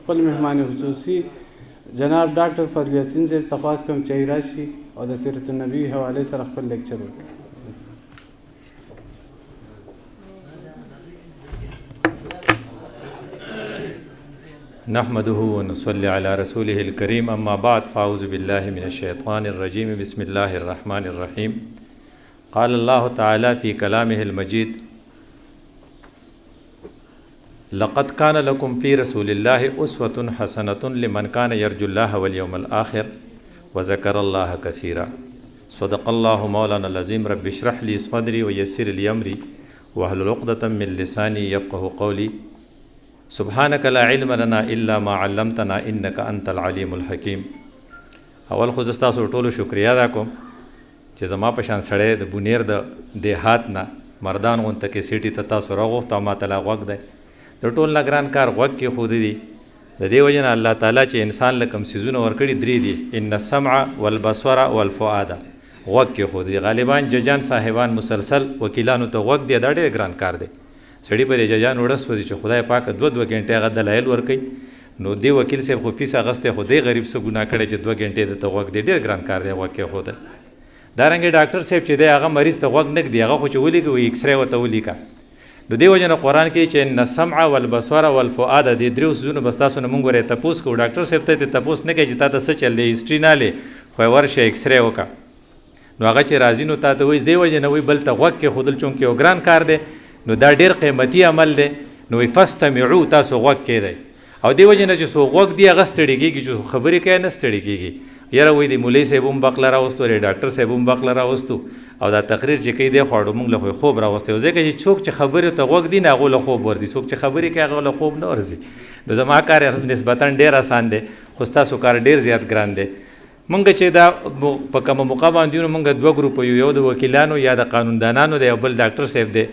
خپل مهمان خصوصي جناب ډاکټر فضل یاسین صاحب تقاضا کوم چې راشي او د سیرت النبی حواله سره خپل لیکچر وکړي. نحمده ونصلي على رسوله الكريم اما بعد فاعوذ بالله من الشيطان الرجيم بسم الله الرحمن الرحيم قال الله تعالى في كلامه المجيد لقد كان لكم في رسول الله أسوة حسنة لمن كان يرجو الله واليوم الآخر وذكر الله كثيرا صدق الله مولانا العظيم رب اشرح لي صدري ويسر لي أمري واحلل عقدة من لساني يفقه قولي سبحانك لا علم لنا الا ما علمتنا انك انت العليم الحكيم. اول خو زه تاسو ټولو شکریا ادا کوم چې زما په شان سړی د بونیر د دیهات نه مردان غونته کې سیټي ته تاسو راغوښت او ما ته لا غوږ دی د ټول نه ګران کار غوږ کې ښودی دي. د دې وجې نه الله تعالی چې انسان له کوم څیزونه ورکړي درې دي ان السمع والبصر والفؤاد غوږ کې ښودي. غالبا ججان صاحبان مسلسل وکیلانو ته غوږ دی دا ډېر ګران کار دی. سړي په دې ججان وړس وځي چې خدای پاک 2 غنټې هغه دلایل ورکوي نو دی وکیل صاحب خو فیس اغستی خو دی غریب څه ګناه کړی چې 2 غنټې د ته غوږ دی ډېر ګران کار دی غوږ کېښودل. دارنګې ډاکټر صاحب چې دی هغه مریض ته غوږ نه ږدي هغه خو چې ولیکه وایي ایکسرې ورته ولیکه. نو دې وجې نه قرآن کې چې ان السمع والبصر والفؤاد دې درېو څیزونو بس تاسو نه مونږ ورې تپوس کوو. ډاکټر صاحب ته یې تپوس نه کوي چې تا ته څه چل دی هسټري نه لې خو یې ورشه ایکسرې وکړه. نو هغه چې راځي نو تا ته وایي دې وجې نه وایي بل ته غوږ کېښودل چونکې یو ګران کار دی نو دا ډېر قیمتي عمل دی. نو فاستمعوا تاسو غوږ کېدی او دې وجې نه چې څوک غوږ دی هغه ستړي کېږي چې خبرې کوي نه ستړي کېږي. یاره وایي د مولوي صاحب هم بقله راوستو ډاکټر صاحب هم بقله راوستو او دا تقریر چې کوي دی خواړو موږ له خوب راوستی او ځکه چې څوک چې خبرې ته غوږ دی نه هغو له خوب ورځي څوک چې خبرې کوي هغه له خوب نه ورځي. نو زما کار نسبتا ډېر اسان دی خو ستاسو کار ډېر زیات ګران دی. مونږ چې دا په کومه موقع باندې یو مونږ 2 ګروپ یو د وکیلانو یا د قانوندانانو دی او بل ډاکټر صاحب دی.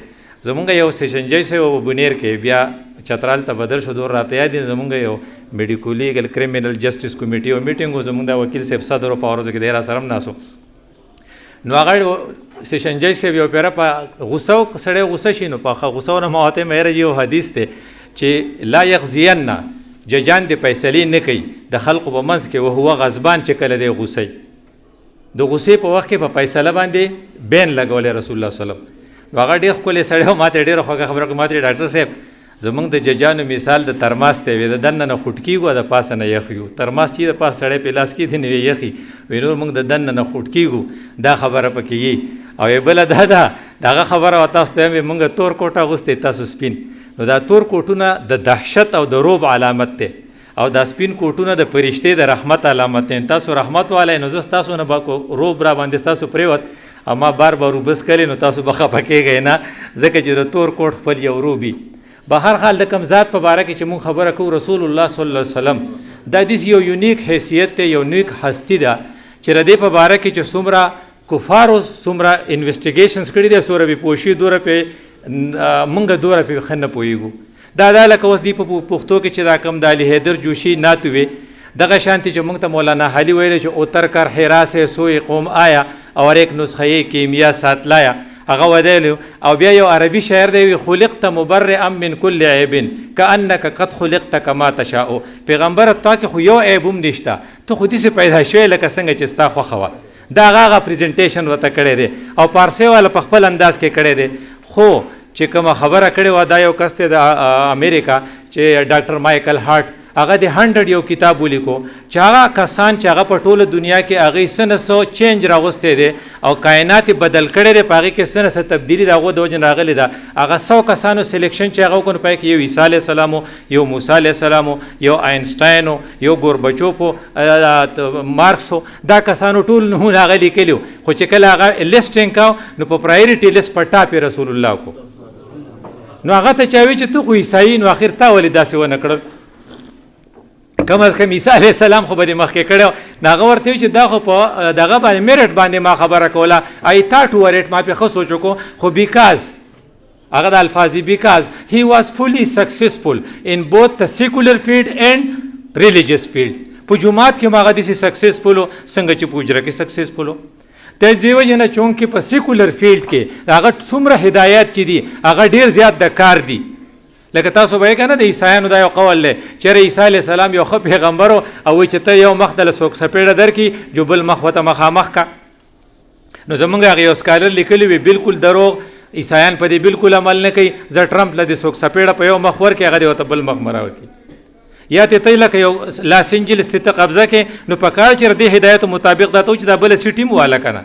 زمونږ یو سیشن جج صاحب په بونیر کې بیا چترال ته بدل شو دور راته یاد دي زمونږ یو میډیکو لیګل کریمینل جسټس کمیټي او میټینګ زمونږ د وکیل صاحب صدر او په ورځ کې ډېر سره ناسو. نو هغه سیشن جج صاحب یو پیره په غوسه سړی غوسه شي نو په غوسه نه ماته مېره یو حدیث دی چې لا یغزین ججان د فیصلې نه کوي د خلقو په منځ کې او هو غضبان چې کله دی غوسه د غوسې په وخت کې په فیصله باندې بین لګولې رسول الله صلی الله علیه وسلم. هغه ډېر ښکلی سړی او ماته ډېره خوږه خبره کوي ماته ډاکټر صاحب زمونږ د ججانو مثال د ترماس ته وي د دننه نه خوټ کېږو د پاسه نه یخ یو. ترماس چې د پاس سړی په لاس کې دی نو یخي وي نور موږ د دننه نه خوټ کېږو دا خبره پکې وي. او بله دا ده دغه خبره وه تاسو ته هم موږ تور کوټ اغوستی تاسو سپین. نو دا تور کوټونه د دهشت او د روب علامت دی او دا سپین کوټونه د فرشتې د رحمت علامت دی. تاسو رحمت والی نو زه ستاسو نه به روب را باندې ستاسو پرېوت اما بار روبس کړی نو تاسو به خفه کېږئ نه ځکه چې د تور کوټ خپل یو روبي. به هر حال د کم ذات په باره کې چې مونږ خبره کوو رسول الله صلی الله علیه وسلم دا داسې یو یونیک حیثیت دی یو یونیک هستی ده چې د دې په باره کې چې څومره کفارو څومره انویسټیګیشنز کړي دي څومره پې پوه شي دومره پې مونږ دومره پې ښه نه پوهېږو. دا لکه اوس دی په پښتو کې چې دا کم د علي حیدر جوشي نعت وې دغه شانتي چې مونږ ته مولانا حالي ویلی چې اتر کر حرا سے سوی قوم آیا اور ایک نسخه کیمیا سات لایا هغه ودیلو. او بیا یو عربي شاعر دی خلقت مبرئا من كل عیب کانک قد خلقت کما تشاء. پیغمبر تا کې خو یو عیب هم نشته ته خو داسې پیدا شوی لکه څنګه چې ستا خوښه وه. دا هغه پریزنټیشن ورته کړی دی او پارسي والا په خپل انداز کې کړی دی. خو چې کومه خبره کړې وه دا یو کس دی د امریکا چې ډاکټر مایکل هارټ هغه د 100 یو کتاب ولیکو چې هغه کسان چې هغه په ټوله دنیا کې هغې څه نه څه چینج راغوستی دی او کائنات یې بدل کړی دی په هغې کې څه نه څه تبدیلي د هغو د وجې نه راغلې ده. هغه 100 کسانو سلیکشن چې هغه وکړو په هغې کې یو عیسی علیه السلام یو موسی علیه السلام یو آینسټاین یو ګوربچوف مارکس دا کسانو ټول نومونه هغه لیکلي خو چې کله هغه لیسټینګ کو نو په پرایورټي لیست په ټاپ یې رسول الله کو. نو هغه ته چا وایي چې ته خو عیسایي نو اخر تا ولې داسې ونه کړل کم از کم عیسی علیه السلام خو به دې مخکې کړی نو هغه ورته وایي چې دا خو په دغه باندې میرټ باندې ما خبره کوله آی تاټ ورټ ما پې ښه سوچ وکړو خو بیکاز هغه د الفاظي بیکاز هی واز فولي سکسسفل ان بوث د سیکولر فیلډ اینډ ریلیجیس فیلډ. په جومات کې هم هغه داسې سکسسفل و څنګه چې په حجره کې سکسسفل و. د دې وجې نه چونکې په سیکولر فیلډ کې هغه څومره هدایات چې دي هغه ډېر زیات د کار دي لکه تاسو به کنه د عیسایانو دا یو قول دی چې عیسی علیه السلام یو ښه پیغمبر او چې ته یو مخ د څوک سپېړه درکې جو بل مخ ورته مخامخ کا. نو زمونږ هغه یو سکالر لیکلی وي بالکل دروغ، عیسایان په دې بالکل عمل نه کوي. زه ټرمپ له د څوک سپېړه په یو مخ ورکې هغه ورته بل مخ مراوه کړي. یا ته لکه یو لاس انجلس ته قبضه کې نو په کار چې د هدایت مطابق دا ته چې دا بل سټیم والا کنه.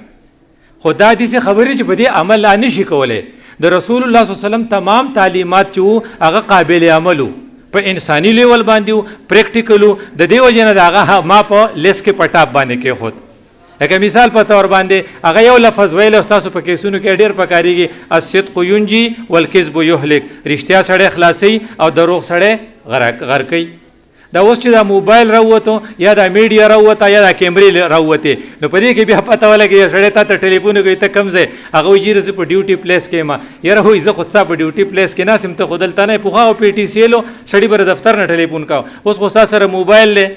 خدا دې څه خبرې چې په دې عمل لا نشي کولای. د رسول الله صلی الله علیه وسلم تمام تعلیمات چې هغه قابل عملو په انساني لیول باندې او پریکټیکلو د دې وجه نه هغه ما په لیس کې پټاپ باندې کې خود. لکه مثال په تور باندې هغه یو لفظ ویل او تاسو په کیسونو کې ډېر پکاريږي الصدق ينجي والكذب يهلك. رښتیا سړی خلاصي او دروغ سړی غرق کوي. دا اوس چې دا موبایل راووتو یا دا میډیا راووته یا دا کیمرې راووتې نو په دې کې بیا پته ولګي سړی تا ته ټلیفون کوي ته کوم ځای هغه وایي چې زه په ډیوټي پلیس کې یم. یاره هو زه خو ستا په ډیوټي پلیس کې ناست یم ته خو دلته نه یې. پخوا او پی ټي سی ایلو سړي به دفتر نه ټلیفون کوه، اوس خو ستا سره موبایل دی.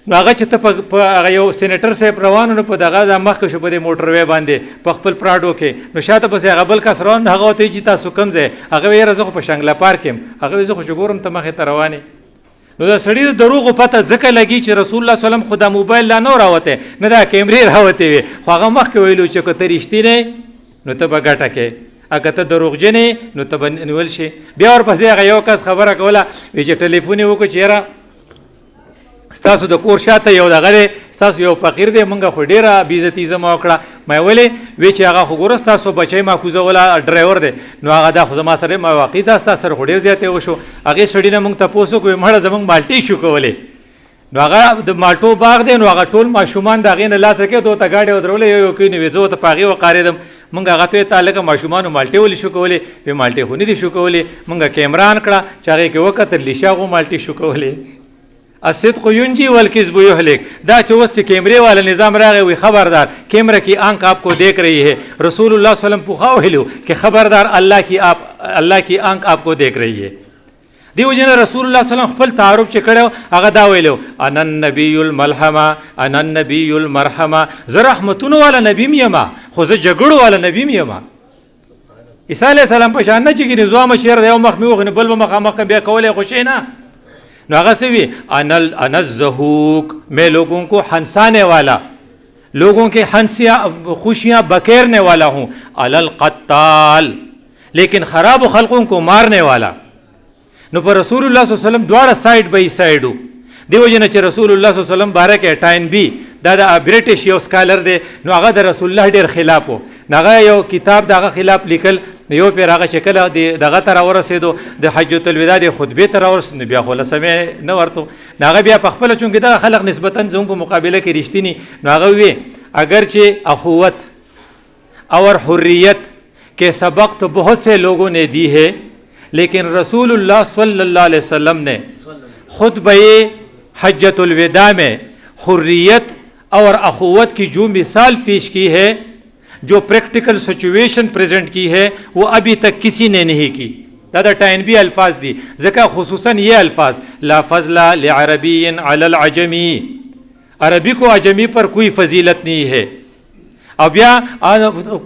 نو هغه چې ته په هغه یو سینیټر صاحب روانو نو په دغه دا مخکې شو په دې موټر وی باندې په خپل پراډو کې نو شاته پسې هغه بل کس روان هغه ورته چې تاسو کوم ځای هغه وایي یاره زه خو په شانګله پارک یم. هغه زه خو چې ګورم ته مخې ته روانې. نو دا سړی د دروغو پته ځکه لګي چې رسول الله صلی الله علیه وسلم خو دا موبایل لا نه راوته نه دا کیمرې راوتې وي، خو هغه مخکې ویلو چې که ته رښتینی نو ته به ګټه کې، اگه ته دروغجن نو ته به نیول شي. بیا ورپسې هغه یو کس خبره کوله وایي چې ټلیفون یې وکړو چې یاره ستاسو د کور شاته یو دغه دی، ستاسو یو فقیر دی، مونږ خو ډېره بېعزتي زما وکړه. ما ولې وی چې هغه خو ګوره ستاسو بچی ما کوزوله ډرایور دی. نو هغه دا خو زما سره ما واقعي دا ستا سره خو ډېر زیاتی وشو. هغې سړي نه مونږ تپوس وکړو مړه زمونږ مالټې شو کولی. نو هغه د مالټو باغ دی نو هغه ټول ماشومان د هغې نه لاس راکوي ته ورته گاډۍ ودرولې یو یو کوي نو زه ورته په هغې وقارېدم. مونږ هغه ته تا لکه ماشومانو مالټې ولې شو کولی؟ وی مالټې خو نه دي شو کولی. مونږ کیمرا ان کړه چې هغې کې وکتل لیشاغو مالټې شو کولی. الصدق ينجي والكذب يهلك. دا چې اوس چې کیمرې والا نظام راغی وي خبردار کیمرہ کی آنکھ آپ کو دیکھ رہی ہے. رسول اللہ صلی اللہ علیہ وسلم پوخا ویلو کہ خبردار اللہ کی آنکھ آپ کو دیکھ رہی ہے. دیو جن رسول الله صلی الله علیه وسلم خپل تعارف چې کړو هغه دا ویلو انا النبی الملحمه انا النبی المرحمه. زه رحمتونو والا نبی یم خو زه جګړو والا نبی یم. عیسی علیه السلام په شان نه چې ګینې زوامه شعر د یو مخ مې وغنې بل به مخامخ بیا کولی خوشی نه. نو هغه سے بھی انا الزہوک میں لوگوں کو ہنسانے والا لوگوں کے خوشیاں بکیرنے والا ہوں. علی القتال لیکن خراب خلقوں کو مارنے والا. نو پر رسول اللہ صلی اللہ علیہ وسلم دوارا سائڈ بائی سائڈو دیو جن چې رسول الله صلی الله علیه وسلم بارک ټاین بی دا د برټش یو سکالر دی نو هغه د رسول الله ډیر خلاف وو. هغه یو کتاب دغه خلاف لیکل یو پیر هغه شکل دغه تر ورسېدو د حجۃ الوداع د خطبه تر ورسېدو بیا خو لسمه نه ورته هغه بیا په خپل چونګه د خلق نسبتا زموږ په مقابله کې رښتینی نو هغه وی اگر چې اخوت اور حریت کے سبق تو بہت سے لوگوں نے دی ہے لیکن رسول اللہ صلی اللہ علیہ وسلم نے خطبہ حجۃ الوداع میں حریت اور اخوت کی جو مثال پیش کی ہے جو پریکٹیکل سچویشن پریزنٹ کی ہے وہ ابھی تک کسی نے نہیں کی. دادا ٹائنبی الفاظ دی ذکا خصوصاً یہ الفاظ لا فضل لعربی علی العجمی عربی کو عجمی پر کوئی فضیلت نہیں ہے. اب یا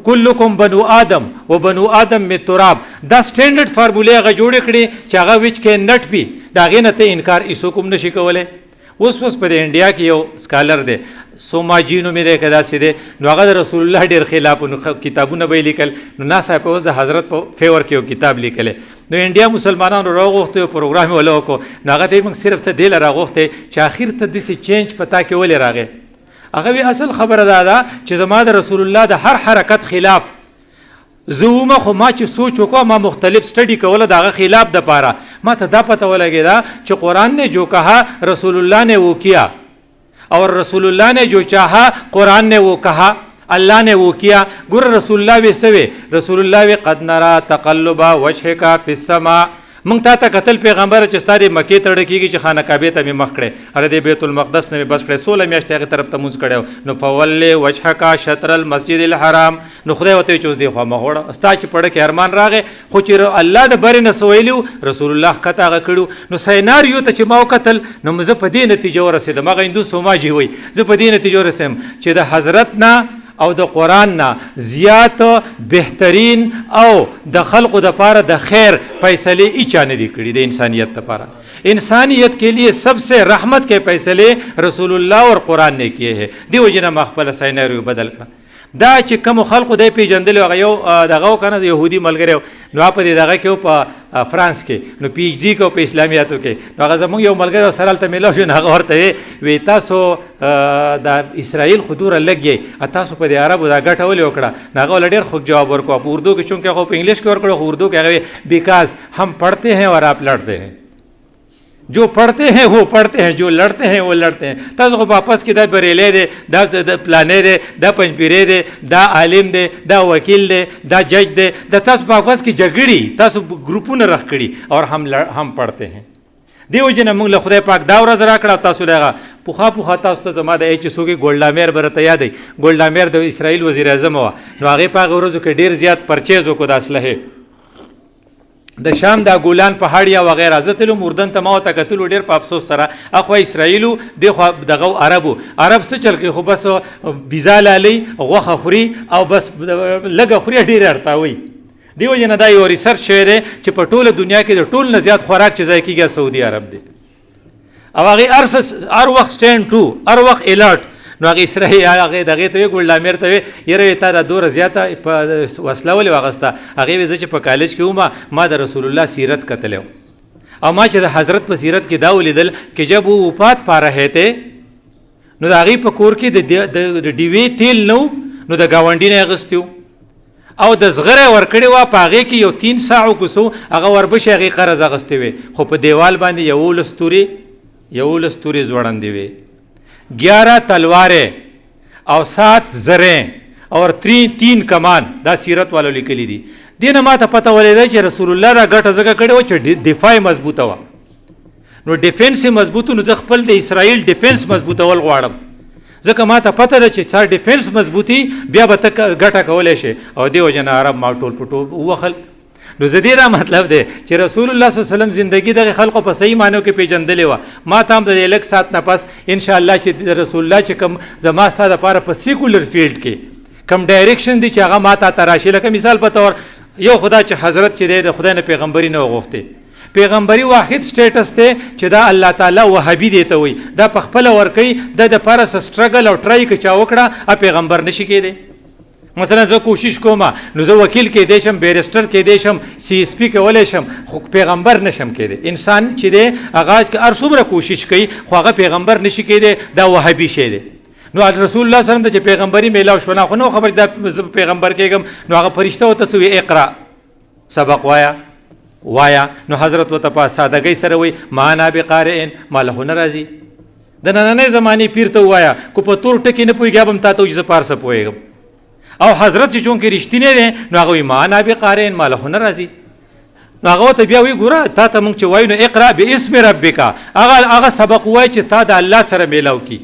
کلکم بنو آدم و بنو آدم میں تراب دا سٹینڈرڈ فارمولے هغه جوړ کړي چې هغه وچ کې نټ بي دا غې نه ته انکار ایسو کوم نشي کولای. اوس په انډیا کې یو سکالر دی سوماجینو مې دی کدا سي دی نو هغه د رسول الله ډیر خلاف کتابونه به لیکل نو ناسا په اوس د حضرت په فیور کې یو کتاب لیکل نو انډیا مسلمانانو راغوښته پروګرام ولا وکړو نو هغه ته موږ صرف ته دی راغوښته چې اخر ته د سي چینج پتا کې ولې راغی. هغه وی اصل خبره ده چې زما د رسول الله د هر حرکت خلاف زومه خو ما چې سوچ وکړم ما مختلف سټڈی کوله دغه خلاف د پاره ما ته دا پته ولګیدا چې قرآن نے جو کہا رسول اللہ نے وہ کیا اور رسول اللہ نے جو چاہا قرآن نے وہ کہا اللہ نے وہ کیا. ګور رسول الله وی سوي رسول الله وی قد نرى تقلب وجهك في السماء مونږ تا ته قتل پیغمبر چې ستاره مکې ته ډکیږي چې خانه کعبه ته مې مخ کړي اره د بیت المقدس نه بس کړي 16 میاشتې هغه طرف ته مونږ کړو نو فول وجهک شطر المسجد الحرام نو خدای وته چوز دی خو مغوړه استا چې پړه کې ارمان راغې خو چې الله د بری نه سویلو رسول الله کته هغه کړو نو سیناریو ته چې ما قتل نو مزه په دې نتیجه ورسېدم هغه هندو سوماجی وای زه په دې نتیجه ورسېم چې د حضرت نه او د قرآن نه زیات بهترین او د خلقو د پاره د خیر فیصله ایچا نه دی کړی د انسانیت لپاره. انسانیت کے لیے سب سے رحمت کے فیصلے رسول الله اور قرآن نے کیے ہیں. دیو جنا مخبل سینریو بدل کړه. دا چې کوم خلقو د پیژندل هغه یو دغه کنه يهودي ملګری نو په دغه کې په فرانس کې نو پی ایچ ډی کو په اسلامیاتو کې نو هغه زموږ یو ملګری سره تل ملو شو هغه ورته وی تاسو د اسرائیل خطور لګي تاسو په د عربو دا ګټول وکړه هغه ولډیر خو جواب ورکو په اردو کې چونکه خو په انګلیش کې ورکړو اردو کې هغه بیکاز हम पढ़ते हैं और आप लड़ते हैं. जो पढ़ते हैं वो पढ़ते हैं, जो लड़ते हैं वो लड़ते हैं. تاسو واپس کې دا بریلې دی, دا پلانې دی, دا پنځپیرې دی, دا عالم دی, دا وکیل دی, دا جج دی, دا تاسو واپس کې جګړې تاسو ګروپونه رخ کړي اور هم پढ़ते ہیں. دیو جن موږ له خدای پاک دا ورځ راکړه تاسو لغه پوخا تاسو ته زما د ایچ سوګي ګولډا میر برته یادې ګولډا میر د اسرائیل وزیر اعظم و نو هغه په ورځو کې ډیر زیات پرچیز وکړ د اسلحه د شام د ګولان پهاړیا وغیرہ زتلو مردن ته ماو تکتل ډیر په افسوس سره اخو اسرائیلو دغه عرب څه چل کې خو بس بيزال علي غوخه خوري او بس لګه خوري ډیر ارتاوي. دیو جن دا یو ریسرچ شوی دی چې په ټوله دنیا کې د ټول نه زیات خوراک چې ځای کېږي سعودي عرب دی او هغه هر وخت سټینډ ټو هر وخت الرټ نو هغه اسرائیل هغه دغه ته ګول امیر ته یره تا د دوره زیاته په وسله ولې واغسته هغه وځ چې په کالج کې ما د رسول الله سیرت کتلو او ما چې د حضرت په سیرت کې دا ولیدل چې جب وہ وفات پا رہے تھے نو د هغه په کور کې د ډیوی تیل نو د گاونډي نه غستیو او د زغره ورکړی وا پاغه کې یو 3 ساعو کوسو هغه وربشه هغه قرض غستې وي خو په دیوال باندې یو لستوري ځوړندې وي 11 تلواریں او 7 زریں اور 3 کمان دا سیرت والو لیکلی دي. دینه ما ته پته ولې چې رسول الله دا ګټه زګه کړي و چې دفاع مضبوطه و نو ډیفنس مضبوطو نو خپل د اسرائیل ډیفنس مضبوطول غواړم ځکه ما ته پته ده چې څار ډیفنس مضبوطی بیا به ته ګټه کولای شي او دیو جن عرب ما ټول پټو وخل نو زديره مطلب دی چې رسول الله صلی الله علیه وسلم زندگی د خلکو په صحیح معنی کې پیژندلې و ما ته هم د لک سات نه پس ان شاء الله چې رسول الله چې کوم زما ستاسو لپاره په سیکولر فیلډ کې کوم ډایریکشن دی چې هغه ما ته تراشي لکه مثال په تور یو خدا چې حضرت چې د خدای نه پیغمبري نه غوښته پیغمبري واحد سټیټس ته چې دا الله تعالی وهابي دی ته وي دا په خپل ورکی د لپاره سټرګل او ټرای کې چا وکړه پیغمبر نشي کېده. مثلا زه کوشش کوم نو زه وکیل کې دیشم بیرستر کې دیشم سی اس پی کې ولې شم خو پیغمبر نشم کېده. انسان چې دی هغه هر څومره کوشش کوي خو هغه پیغمبر نشي کېده دا وهابي شی دی. نو رسول الله صلی الله علیه وسلم چې پیغمبري میلاو شو نه خو نو خبر دا پیغمبر کېږم نو هغه فرشته او تسوی اقرا سبق وایا نو حضرت وته په سادهګۍ سره وي معنا بقارئن ماله ناراضي د نننې زماني پیر ته وایا کو په تور ټکی نه پويږم هم تاسو چې پارسه پويږم او حضرت چې چون کې رښتینه دي نو هغه معنا بقارئن ماله ناراضي نو هغه ته بیا وی ګوره تا ته مونږ چې وایو نو اقرا باسم ربک هغه سبق وای چې تا د الله سره میلاو کی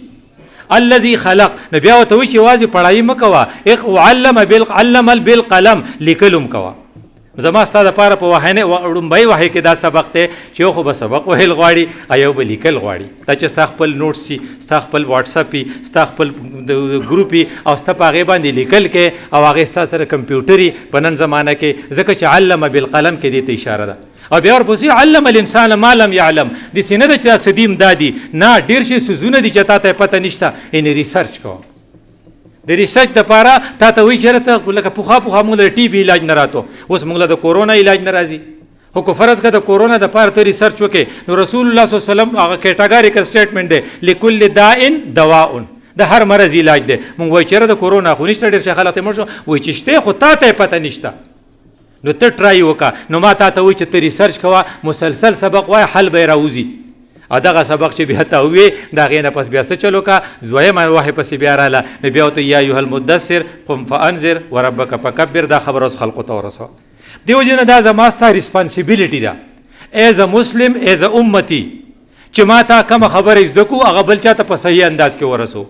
الذي خلق نبي او ته وی چې واځي پړای مکوا علم بالقلم لیکلم کوا زما ستاسو لپاره په وحینه وړمبای وحی کې دا سبق ته چې خو به سبق وهل غواړي ایو به لیکل غواړي دا چې ستاسو خپل نوټس سي ستاسو خپل واتس اپ ستاسو خپل ګروپ او ستاسو هغه باندې لیکل کې او هغه ستاسو سره کمپیوټري په نن زمانه کې ځکه چې علم بالقلم کې دې ته اشاره ده او بیا ورپسې علم الانسان ما لم يعلم د سینه د چا سدیم دادي نه ډیر شي سوزونه دي چې تاسو پته نشته ان ریسرچ کوه د ریسرچ د پاره تا ته وی چرته لکه پوخا موږ د ټي بي علاج نه راتو اوس موږ له کورونا علاج نه راځي خو کو فرض کړه د کورونا د پاره ته ریسرچ وکې نو رسول الله صلی الله علیه وسلم هغه کیټاګوریکل سټیټمنټ دی لکل داء دواء د هر مرض علاج دی موږ وای چیرې د کورونا خو نشته ډیر شغلات مرشو وای چې شته خو تا ته پته نشته نو ته ټرای وکا نو ما ته وای چې ته ریسرچ کوا مسلسل سبق وای حل به راوځي اداغه سبق چې بیا ته وی دا غینه پس بیا څه چلو کا دویم وحی پس بیا رااله نبی او ته یا ایه المدثر قم فانذر وربک فکبر دا خبر اوس خلق ته ورسو دیو جن دا زماستا ریسپانسیبিলিټی دا ایز ا مسلم ایز ا امتی چې ما تا کوم خبر از دکو هغه بل چاته په صحیح انداز کې ورسو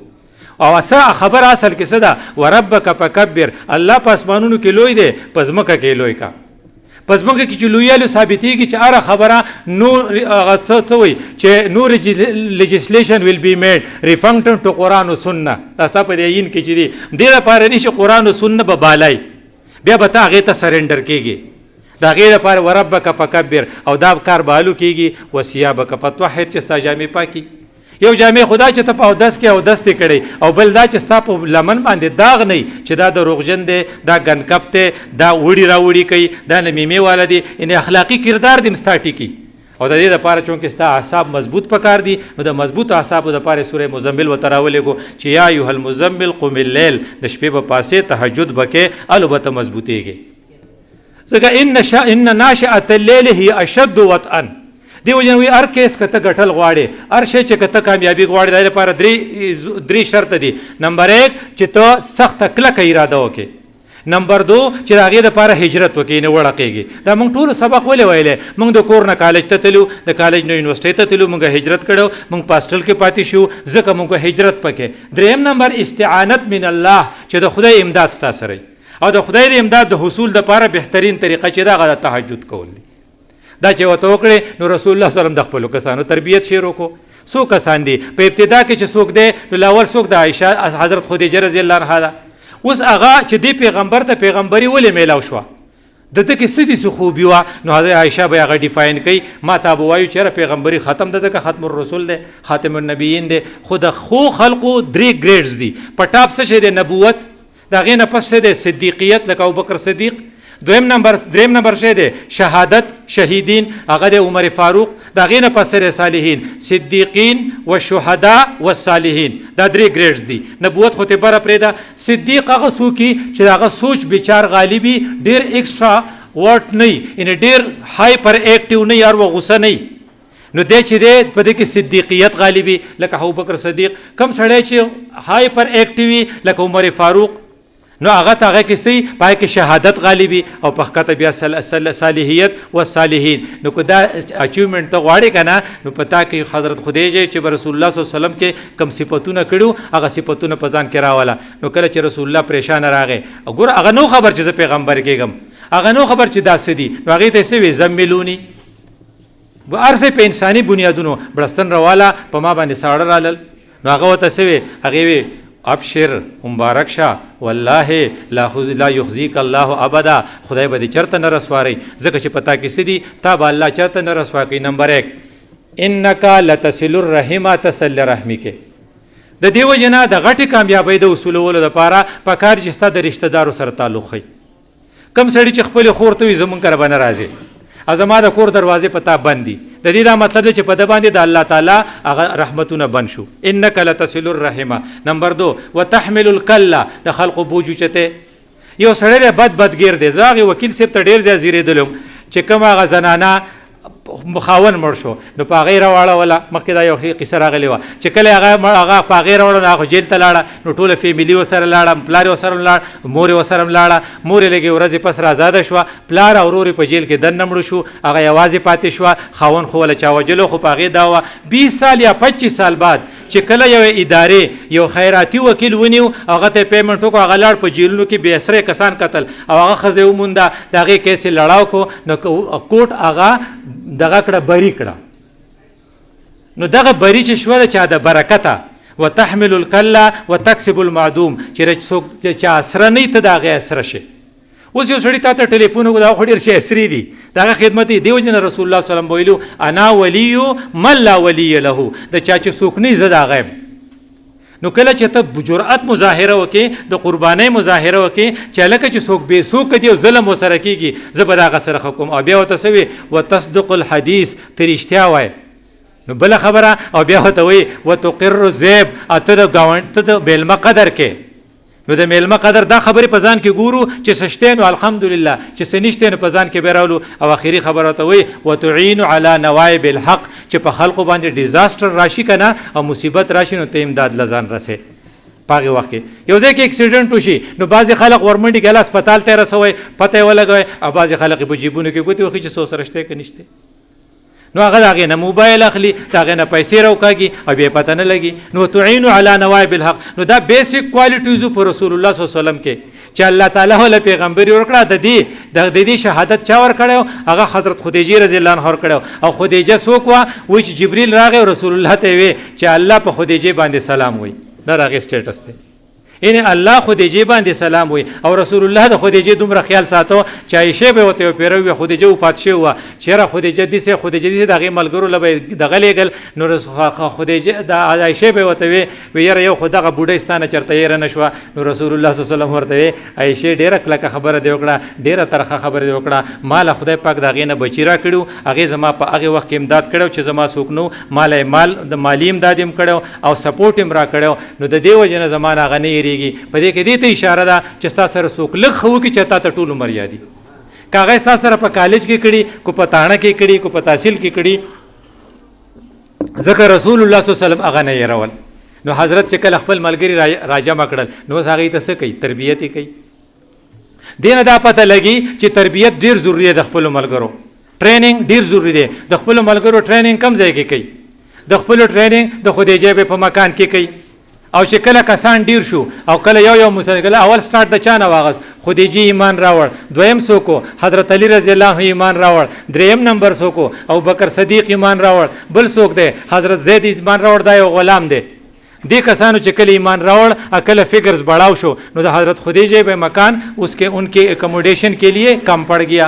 او اسه خبر اصل کې څه دا وربک فکبر الله پس مانونو کې لوی دی پس مکه کې لوی کا پس موږ کې چې لویالو ثابتېږي چې هره خبره هغه څه وایي چې نو لیجسلیشن ویل بی میډ ریفرنګ ټو قرآن و سنه دا ستا په دې عین کې چې دي دې لپاره دي چې قرآن و سنه به بالای بیا به ته هغې ته سرنډر کېږي د هغې لپاره وربک فکبر او دا کار به هلو کېږي وثیابک فطهر چې ستا جامې پاکي یو جامې خدا چې ته په اودس کې اودس دې کړی او بل دا چې ستا په لمن باندې داغ نه چې دا دروغجن دی دا ګنکپ دی دا وړي راوړي کوي دا نمیمې والا دی یعنې اخلاقي کردار دې ستا ټیکي او د دې دپاره چونکې ستا اعصاب مضبوط پکار دي نو د مضبوط اعصابو دپاره سوره مزمل ورته راولېږو چې یا ایها المزمل قم اللیل د شپې به پاسې تهجد به کې الو به ته مضبوطېږي ځکه ان ناشئة الليل هي اشد وطئا دی وجه وی هر کیس که ته ګټل غواړې هر شی چې که ته کامیابي غواړې د دې لپاره درې شرط دي نمبر 1 چې ته سخته کلکه اراده وکړې نمبر 2 چې د هغې دپاره هجرت وکړې نه وړقېږي دا موږ ټولو سبق ولې ویلی موږ د کور نه کالج ته تلو د کالج نه یونیورسټۍ ته تلو موږ هجرت کړو موږ په هاسټل کې پاتې شو ځکه موږ هجرت پکې دریم نمبر استعانت من الله چې د خدای امداد ستا سره او د خدای د امداد د حصول دپاره بهترین طریقه چې دا هغه د تهجد کول دي دا چې ورته وکړې نو رسول الله صلی الله علیه وسلم د خپلو کسانو تربیت شروع کړو څو کسان دي په ابتدا کې چې څوک دی نو لاول څوک د عایشه حضرت خدیجه رضی الله عنها ده اوس هغه چې دې پیغمبر ته پیغمبري ولې میلاو شوه د ده کې څه دي څه خوبي وه نو حضرت عایشه به هغه ډیفاین کوي ما ته به وایو چې یاره پیغمبري ختم ده ځکه ختم الرسول دی خاتم النبیین دی خو د خو خلقو 3 ګریډز دي په ټاپ څه شی دی نبوت د هغې نه پس څه دی صدیقیت لکه ابوبکر صدیق دریم نمبر شی دی شهادت شهیدین هغه د عمر فاروق د هغې نه پس دی صالحین صدیقین و شهدا و صالحین دا 3 ګریډز دي نبوت خو ته بره پرېږده صدیق هغه څوک چې هغه سوچ بچار غالبي ډېر ایکسټرا ورټ نه وي یعنې ډېر هایپر ایکټیو نه وي هر وخت غوسه نه وي نو دی چې دی په دې کې صدیقیت غالبي لکه ابوبکر صدیق کم سړی چې هایپر ایکټیو وي لکه عمر فاروق نو هغه ته هغه کې څه پای کې شهادت غالبي او په ښکته بیا صالحیت و صالحین نو که دا اچیومنټ ته غواړې که نه نو په تا کې حضرت خدیجه چې به رسول الله صلی الله علیه وسلم کې کم صفتونه کړي هغه صفتونه په ځان کې راوله نو کله چې رسول الله پریشانه راغی ګوره هغه نو خبر چې زه پیغمبر کېږم هغه نو خبر چې دا څه دي نو هغې ته یې څه وی زملوني هر څه په انساني بنیادونو بړستن راواله په ما باندې ساړه رالل نو هغه ورته څه وی هغې وی ابشر مبارک شه والله لا یخزیک الله ابدا خدای به دې چرته نه رسواري ځکه چې پتا کې څه دي تا به الله چرته نه رسوا کوي نمبر 1 انک لتصل الرحم تصل رحمک د دې وجه نه د غټې کامیابۍ د وصولولو دپاره پکار چې ستا د رشته دارو سره تعلق ښي کم سړي چې خپلې خور ته وي زمونږ کره به نه راځي زما د کور دروازې په تا بند دي د دې دا مطلب دی چې په ده باندې د الله تعالی هغه رحمتونه بند شو انک لتصل الرحمه نمبر 2 وتحمل الکله د خلقو بوج اوچته یو سړی دی بدګیر دی زه هغې وکیل صاحب ته ډېر زیات زیرېدلم چې کوم هغه زنانه خاون مړ شو نو په هغې راواړوله مخکې دا یو قصه راغلې وه چې کله هغه په هغې راوړه نو هغه جیل ته لاړه نو ټوله فیملي ورسره لاړه پلار یې ورسره لاړ مور یې ورسره لاړه مور یې لږې ورځې پس راازاده شوه پلار او ورور یې په جیل کې دننه مړه شو هغه یوازې پاتې شوه خاون خو وله چا وجلو خو په هغې دا وه 20 سال یا 25 سال بعد چې کله یو ادارې یو خیراتي وکیل ونیو هغه ته پیمنټ وکړو هغه لاړ په جیلونو کې بې اسرې کسان قتل او هغه ښځې ومونده د هغې کیس یې لړاو کړو نو کوټ هغه دغه کړه بری کړه نو دغه بری چې شوه د چا د برکته وتحمل الکله وتکسب المعدوم چې څوک چا اسره نه وي ته د هغې اسره شي اوس یو سړي تا ته ټلیفون وکړو دا خو ډېر شی عصري دي د هغه خدمت یې دې وجې نه رسول الله صلی الله علیه وسلم ویلو انا ولی من لا ولی له د چا چې څوک نه وي زه د هغه یم نو کله چې ته جرأت مظاهره وکې د قربانۍ مظاهره وکې چې هلکه چې څوک بې څوکه دي او ظلم ورسره کېږي زه به د هغه سره ښه کوم او بیا ورته څه وي وتصدق الحدیث ته رښتیا وایه نو بله خبره او بیا ورته وایي وتقر الذیب او ته د ګاونډ ته د میلمه قدر کې نو د میلمه قدر دا خبرې په ځان کې ګورو چې څه شته نو الحمدلله چې څه نشته نو په ځان کې بیا راولو او آخري خبره ورته وایي وتعین علی نوایب الحق چې په خلقو باندې ډیزاسټر راشي که نه او مصیبت راشي نو ته امداد له ځان رسې په هغې وخت کې یو ځای کې اکسیډنټ وشي نو بعضې خلک ورمنډي ګله هسپتال ته یې رسوئ پته یې ولګوئ او بعضې خلک یې په جیبونو کې ګوتې وخي چې څو سره شته که نشته نو هغه د هغې نه موبایل اخلي د هغې نه پیسې راوکاږي او بیا یې پته نه لګي نو تعینو علی نوایب الحق نو دا بیسک کوالټیزو په رسول الله صلی الله علیه وسلم کې چې الله تعالی له پیغمبري ورکړه د دې شهادت چا ورکړو هغه حضرت خدیجه رضی الله عنها ورکړو. او خدیجه څوک و چې جبرئیل راغی او رسول الله ته وی چې الله په خدیجه باندې سلام وایي. دا هغه سټیټس دی، یعنی الله خدیجه باندې سلام وي او رسول الله د خدیجه دومره خیال ساتو چې عائشه به وته پیروي خدیجه وفات شوه چیرې خدیجه دې دغه ملګرو لبه دغه لګل نو خدیجه د عائشه به وته وی یره یو خدغه بوډایستانه چرته یې نشوه. نو رسول الله صلی الله علیه وسلم ورته عائشه ډیره کلکه خبره دی وکړه، ډیره ترخه خبره دی وکړه، مال خدای پاک دغه نه بچی را کړو، هغه زما په هغه وخت کې امداد کړو چې زما څوک نو مال د مالی امداد هم کړو او سپورټ هم را کړو. نو د دې وجنه زمانہ غنی په دې کې دې ته اشاره ده چې تاسو سره څوک لږ خو کې چتا ته ټول عمر یادي کاغذ تاسو سره په کالج کې کړي کو په تاڼه کې کړي کو په تحصیل کې کړي ځکه رسول الله صلی الله علیه وسلم هغه نه يرول. نو حضرت چې کله خپل ملګری راجمع کړل نو هغه ته څه کوي؟ تربیت یې کوي. دینه دا پته لګي چې تربیت ډیر ضروری ده، د خپل ملګرو ټریننګ ډیر ضروری ده. د خپل ملګرو ټریننګ کم ځای کې کوي؟ د خپل ټریننګ د خدیجه په مکان کې کوي. او چې کله کسان ډیر شو او کله یو مسلمان اول سٹارټ د چانه واغس خدیجه ایمان راوړ، دویم سوکو حضرت علی رضی الله عنه ایمان راوړ، دریم نمبر سوکو ابو بکر صدیق ایمان راوړ، بل سوک دی حضرت زید ایمان راوړ، دا یو غلام دی. دې کسانو چې کله ایمان راوړ اکل فګرز بڑھاو شو نو د حضرت خدیجه به مکان اس کے ان کے اکوموڈیشن کے لیے کم پڑ گیا.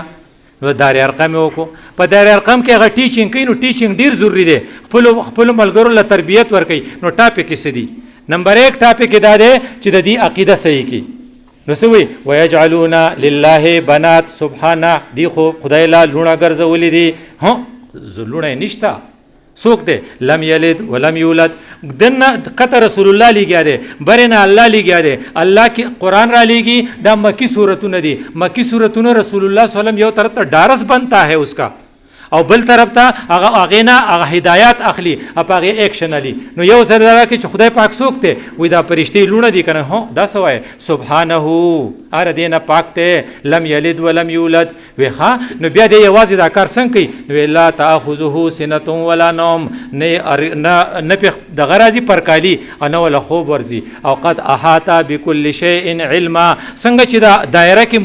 نو دار ارقم وکړو. په دار ارقم کې هغه ټیچینګ کوي. نو ټیچینګ ډیر ضروری دی، خپل ملګرو له تربیت ورکوي. نو ټاپک څه دی؟ نمبر 1 ټاپک دا دی چې د دې عقیده صحیح کی. نو سوي ويجعلون لله بنات سبحانه، دی خو خدای لا لونه ګرځولې دي. ها زلونه نشتا څوک دی؟ لم یلد ولم یولد. دنه قطع رسول الله لګیا دی، برنه الله لګیا دی. الله کې قرآن را لګي. دا مکی سورتونه دي. مکی سورتونه رسول الله صلی الله علیه وسلم یو طرف ته ډارس بنتا ہے اس کا او بل طرف ته هغه نه هغه هدایات اخلي اپ هغه اکشن علي. نو یو ځل راکې چې خدای پاک څوک ته وې دا پرشتي لونه دي کنه هو دا سوای سبحانه ار دینه پاک ته لم یلد ولم یولد وخا. نو بیا دې یوازې دا کار څنګه کوي؟ نو لا تاخذه سنه ولا نوم، نه په د غرازي پرکالي انه ولا خوب ورزي. او قد احاطه بكل شيء علما، څنګه چې دا دایره کې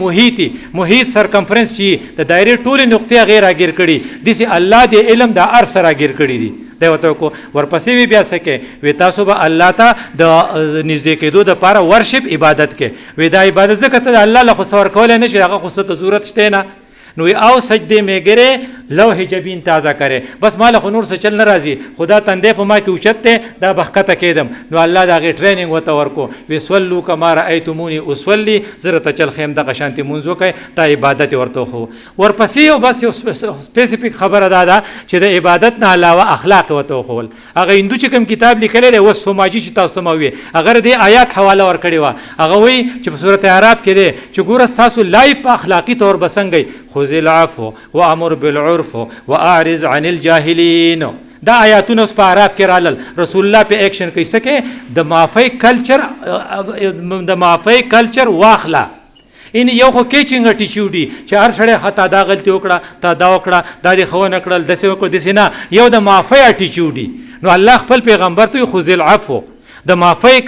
محیط سرکمفرنس چی د دایره ټول نقطې غیر اگیر کړي دیسی الله دی علم دا ار سره گیر کړی دی. دا وته کو ورپسې وی بیا سکه وی تاسو به الله ته د نږدې کېدو د پاره ورشپ عبادت کې وی دا عبادت زکه ته الله له خسور کول نه شي، هغه خو ته ضرورت شته نه. نو او سجده میں گرے لوح جبین تازہ کرے بس مال خو نور سے چل ناراضی خدا تندے په ما کې اوچته دا بخته کېدم. نو الله دا غي ټریننګ وته ورکو وی سولو کما رایتمونی اصلي زرت چل خیم د قشانتی منځو کوي تا عبادت ورته خو ورپسې او بس سپیسیفیک خبره ده چې د عبادت نه علاوه اخلاق وته خو هغه هندو چې کوم کتاب لیکل دی و سوماجی چې تاسو ماوي اگر دې آیات حواله ور کړی و هغه وی چې په سورته اعراف کې دی چې ګور تاسو لایف اخلاقی طور بسنګي خذ العفو وامر بالعرف واعرض عن الجاهلين. دا آیاتونه اوس په اعراف کې رالل رسول الله په اکشن کوي سکه د مافی کلچر واخلا. ان یو خو کیچینګ اټیچیوډي چې هر سړی خطا دا غلطي وکړه تا دا وکړه دا دی خو نه کړل دسه وکړه دسه نه یو د مافی اټیچیوډي. نو الله خپل پیغمبر ته خذ العفو د مافی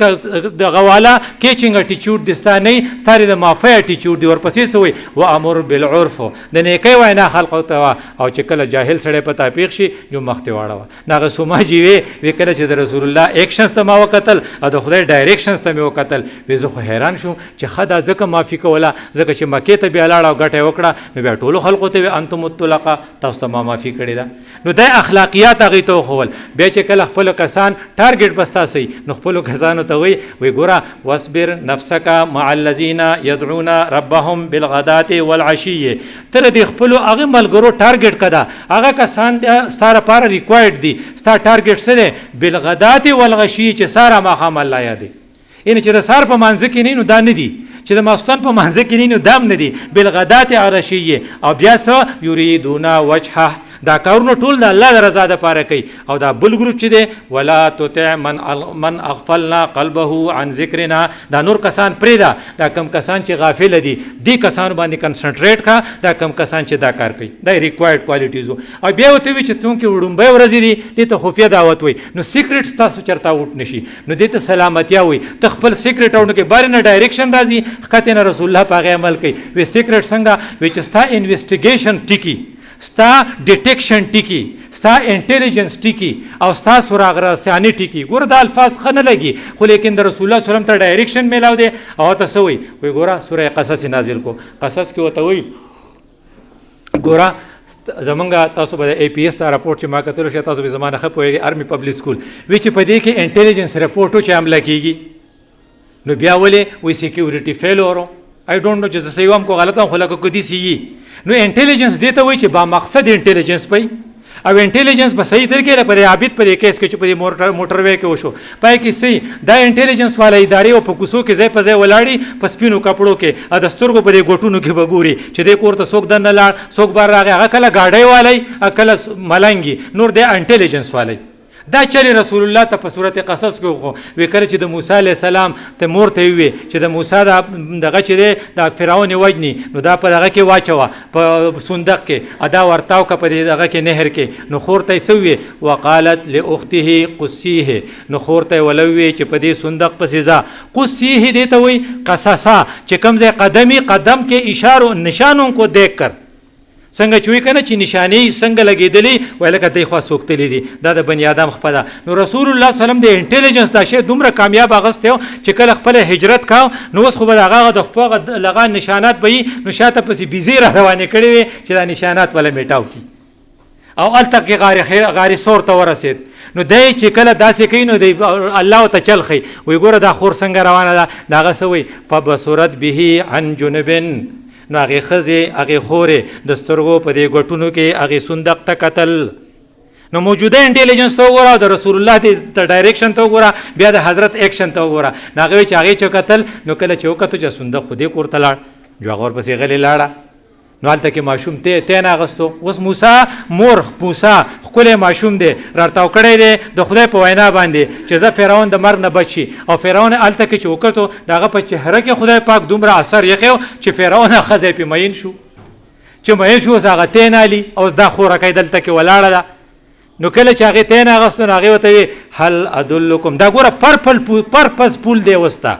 د غواله کیچینګ اټیچیوډ دستا نه ستاره د مافی اټیچیوډ دی. ورپسې سوی و امر بالعرف د نیکي وینا خلق ته او چې کله جاهل سړی پتا پیښ شي یو مخته واړه ناغه سوماجی وی کله چې د رسول الله اکشنز ته ما وکتل او د خدای ډایریکشنز ته مې وکتل وی زه خو حیران شوم چې خدا ځکه معافي کوله ځکه چې مکه ته بیا لاړ او غټه وکړه نو بیا ټولو خلقو ته انتم مطلقه تاسو ته ما معافي کړی دا. نو د اخلاقیات هغه ته خول بیا چې کله خپل کسان ټارګټ بستا سي نو خپل کسانو ته وی ګورا واصبر نفسك مع الذين يدعون ربهم بالغداة والعشي. تر دې خپل هغه ملګرو ټارګټ کړه هغه کسان ستاره لپاره ریکوایرډ دي ستا ټارګټ سره بالغداة والعشي چې ساره ما خام الله یادي. ان چې د سار په منځ کې نه نو دا نه دي چې د ماستان په منځ کې نه نو دام نه دي بالغداة والعشي. او بیا سو یریدون وجهه دا کارونه ټول د الله د رضا دپاره کوي. او دا بل ګروپ چې دی ولا تطع من اغفلنا قلبه عن ذکرنا، دا نور کسان پرېږده، دا کم کسان چې غافل دي دې کسانو باندې کنسنټریټ کا، دا کم کسان چې دا کار کوي. دا ریکوایرډ کوالټیز وو. او بیا ورته وي چې څومره وړومبۍ ورځې دي دې ته خفیه دعوت وي، نو سیکرټ ستاسو چېرته آوټ نه شي، نو دې ته سلامتیا وي. ته خپل سیکرټ آوټ کې بارې نه ډایرکشن راځي، ښکته نه رسول الله په هغې عمل کوي. وی سیکرټ څنګه وی چې ستا انویسټیګیشن ټیکي، ستا ډیټیکشن ټیکي، ستا انټیلیجنس ټیکي او ستا سراغ رساني ټیکي. ګوره دا الفاظ ښه نه لګي، خو لیکن د رسول الله صلی الله علیه وسلم ته ډایرکشن میلاو دی. او ته څه وایي؟ وایي ګوره سوره قصص نازل کو. قصص کې ورته وایي ګوره زمونږ تاسو به د اے پی ایس ته راپورټ چې ما کتلو شي تاسو به زما نه ښه پوهېږئ، آرمي پبلک سکول وی چې په دې کې انټیلیجنس رپورټ چې حمله کېږي نو بیا ولې وایي سیکیورټي فیلور آی ډونټ نو چې زه صحیح هم کو غلط هم خو لکه که داسې وي. نو انټیلیجنس دې ته وایي چې با مقصد انټیلیجنس پی او انټیلیجنس په صحیح طریقې لکه د عابد په دې کیس کې چې په دې موټر وی کې وشو پای کې صحیح دا انټیلیجنس والا ادارې او په کوڅو کې ځای په ځای ولاړي په سپینو کپړو کې د سترګو په دې ګوټونو کې به ګوري چې دې کور ته څوک دننه لاړ څوک بار راغی، هغه کله ګاډۍ والی کله ملنګي، نور دی انټیلیجنس والی. دا چلی رسول الله ته په صورت قصص کې خو وی کړه چې د موسی علیه السلام ته مور ته وی چې د موسی دغه چې دی د فرعون وجني، نو دا په دغه کې واچوه په صندوق کې، ادا ورتاو که په دې دغه کې نهر کې. نو خور ته یې څه ووی؟ وقالت لاخته قصیه، نو خور ته یې ولوي چې په دې صندوق پسې ځه. قصیه دې ته وایي قصصا چې کوم ځای قدم کې اشارو نشانوں کو دیکھ کر، څنګه چې وی کنه چې نشانی څنګه لګېدلی وای لکه دی خوا څوک تللی دي، دا د بني آدم خپه ده. نو رسول الله صلی الله علیه وسلم د انټیلیجنس دا شی دومره کامیاب اغستی و چې کله خپله هجرت کاو نو اوس خو به د هغه د خپل لغه نشانات به وي، نو شاته پسې بیزې را روانې کړې وې چې دا نشانات وله میټاو کړي. او هلته کې غار ثور ته ورسېد. نو دی چې کله داسې کوي نو دی الله ورته چل ښي، وایي ګوره دا خور څنګه روانه ده. د هغه څه وایي فبصرت به عن جنب، نو هغې ښځې هغې خورې د سترګو په دې ګوټونو کې هغې صندوق ته کتل. نو موجوده انټیلیجنس ته وګوره او د رسول الله د ډایرکشن ته وګوره، بیا د حضرت ایکشن ته وګوره. نو هغې چې هغې چې کتل نو کله چې وکتو چې صندوق خو دې کور ته لاړ، جو هغه ورپسې غلې لاړه. نو هلته کې ماشوم تی نه اغستو. اوس موسی مور موسی ښکلی ماشوم دی راتاو کړی دی د خدای په وینا باندې چې زه فرعون د مرګ نه بچ شي. او فرعون هلته کې چې وکتو د هغه په چهره کې خدای پاک دومره اثر یخی چې فرعون ښځی پې مین شو، چې مین شو اوس هغه تی نالي او اوس دا خورکۍ دلته کې ولاړه ده. نو کله چې هغې تی نه اغستو نو هغې ورته ویې هل ادلکم، دا ګوره پرپز پول دی وسته.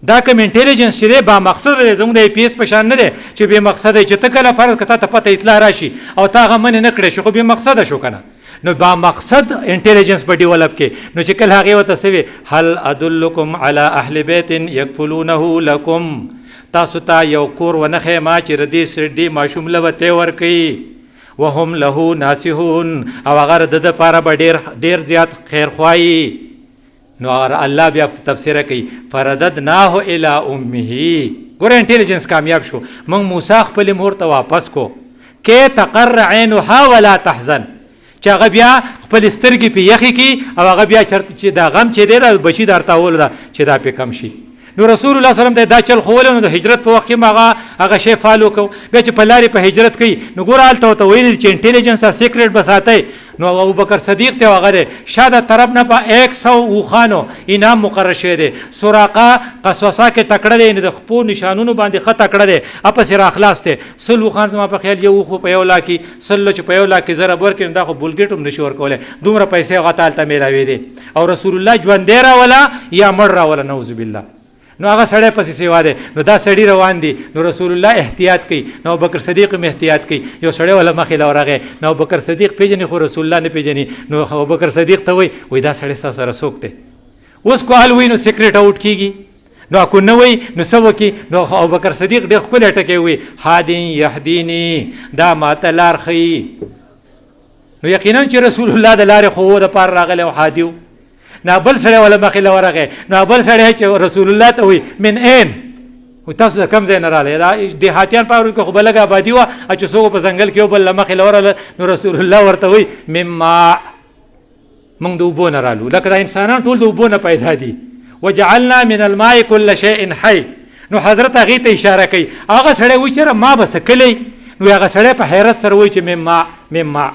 دا کوم انټیلیجنس چې دی با مقصد دی، زموږ د ای پی ایس په شان نه دی چې بې مقصده چې ته کله فرض که تا ته پته اطلاع راشي او تا هغه منې نه کړی شي خو بې مقصده شو که نه. نو با مقصد انټیلیجنس به ډیولپ کې. نو چې کله هغې ورته څه وي هل ادلکم علی اهل بیت یکفلونه لکم، تاسو ته یو کور ونه ښیم ما چې دې ماشوم له به تی ورکوي وهم له ناصحون، او هغه د دپاره به ډېر زیات خیرخواهي. نو الله بیا تفسیره کوي فرددناه الی امه. ګوره انټیلیجنس کامیاب شو. موږ موسی خپلې مور ته واپس کو کې تقر عینها ولا تحزن، چې هغه بیا خپلې سترګې پې یخې کړي او هغه بیا چېرته چې دا غم چې دی را بچي د ارتاولو ده چې دا پې کم شي. نو رسول الله صلی الله علیه وسلم ته دا چل ښوولی، نو د هجرت په وخت کې هم هغه شی فالو کو. بیا چې په لارې په هجرت کوي نو ګوره هلته ورته ویلي چې انټیلیجنس او سیکرټ به ساتئ. نو ابوبکر صدیق ته هغه دی شا د طرف نه په 100 اوښانو انعام مقرر شوی دی. سراقه قصوصا کې تکړه دی، د خپو نشانونو باندې ښه تکړه دی، اپسې راخلاص دی. 100 اوښان زما په خیال یو اوښ په یو لاک کې 100 چې په یو لاک کې ضرب ورکړي نو دا خو بولګیټ هم نشي ورکولی، دومره پیسې هغه ته هلته میلاوې دی. او رسول الله ژوندی راوله یا مړ راوله نعوذ بالله. نو هغه سړی پسې سیوا دی. نو دا سړي روان دي، نو رسول الله احتیاط کوي، نو ابوبکر صدیق هم احتیاط کوي. یو سړی ولا مخې له ورغی، نو ابوبکر صدیق پیژني خو رسول الله نه پیژني. نو ابوبکر صدیق ته وایي دا سړی ستا سره څوک دی؟ اوس کو حال وایي نو سیکرټ آوټ کېږي، نو اکو نه وایي نو څه وکړي؟ نو ابوبکر صدیق ډېر ښکلی ټکی وایي هادین یهدیني، دا ماته لار ښیي. نو یقینا چې رسول الله د لارې ښوو دپاره راغلی او هادي و. نو بل سړی ولا مخې له ورغی، نو بل سړی چې رسول الله ته وایي من این، تاسو د کوم ځای نه راغلی؟ دا دیهاتیان په اورو کې خو به لږه آبادي وه، چې څوک په ځنګل کې یو بل له مخې له ورغله. نو رسول الله ورته وایي من ماء، موږ د اوبو نه رالو، لکه دا انسانان ټول د اوبو نه پیدا دي. وجعلنا من الماء كل شيء حي. نو حضرت هغې ته اشاره کوي. هغه سړی وایي چېرې ما به څه کلی، نو هغه سړی په حیرت سره وایي چې مما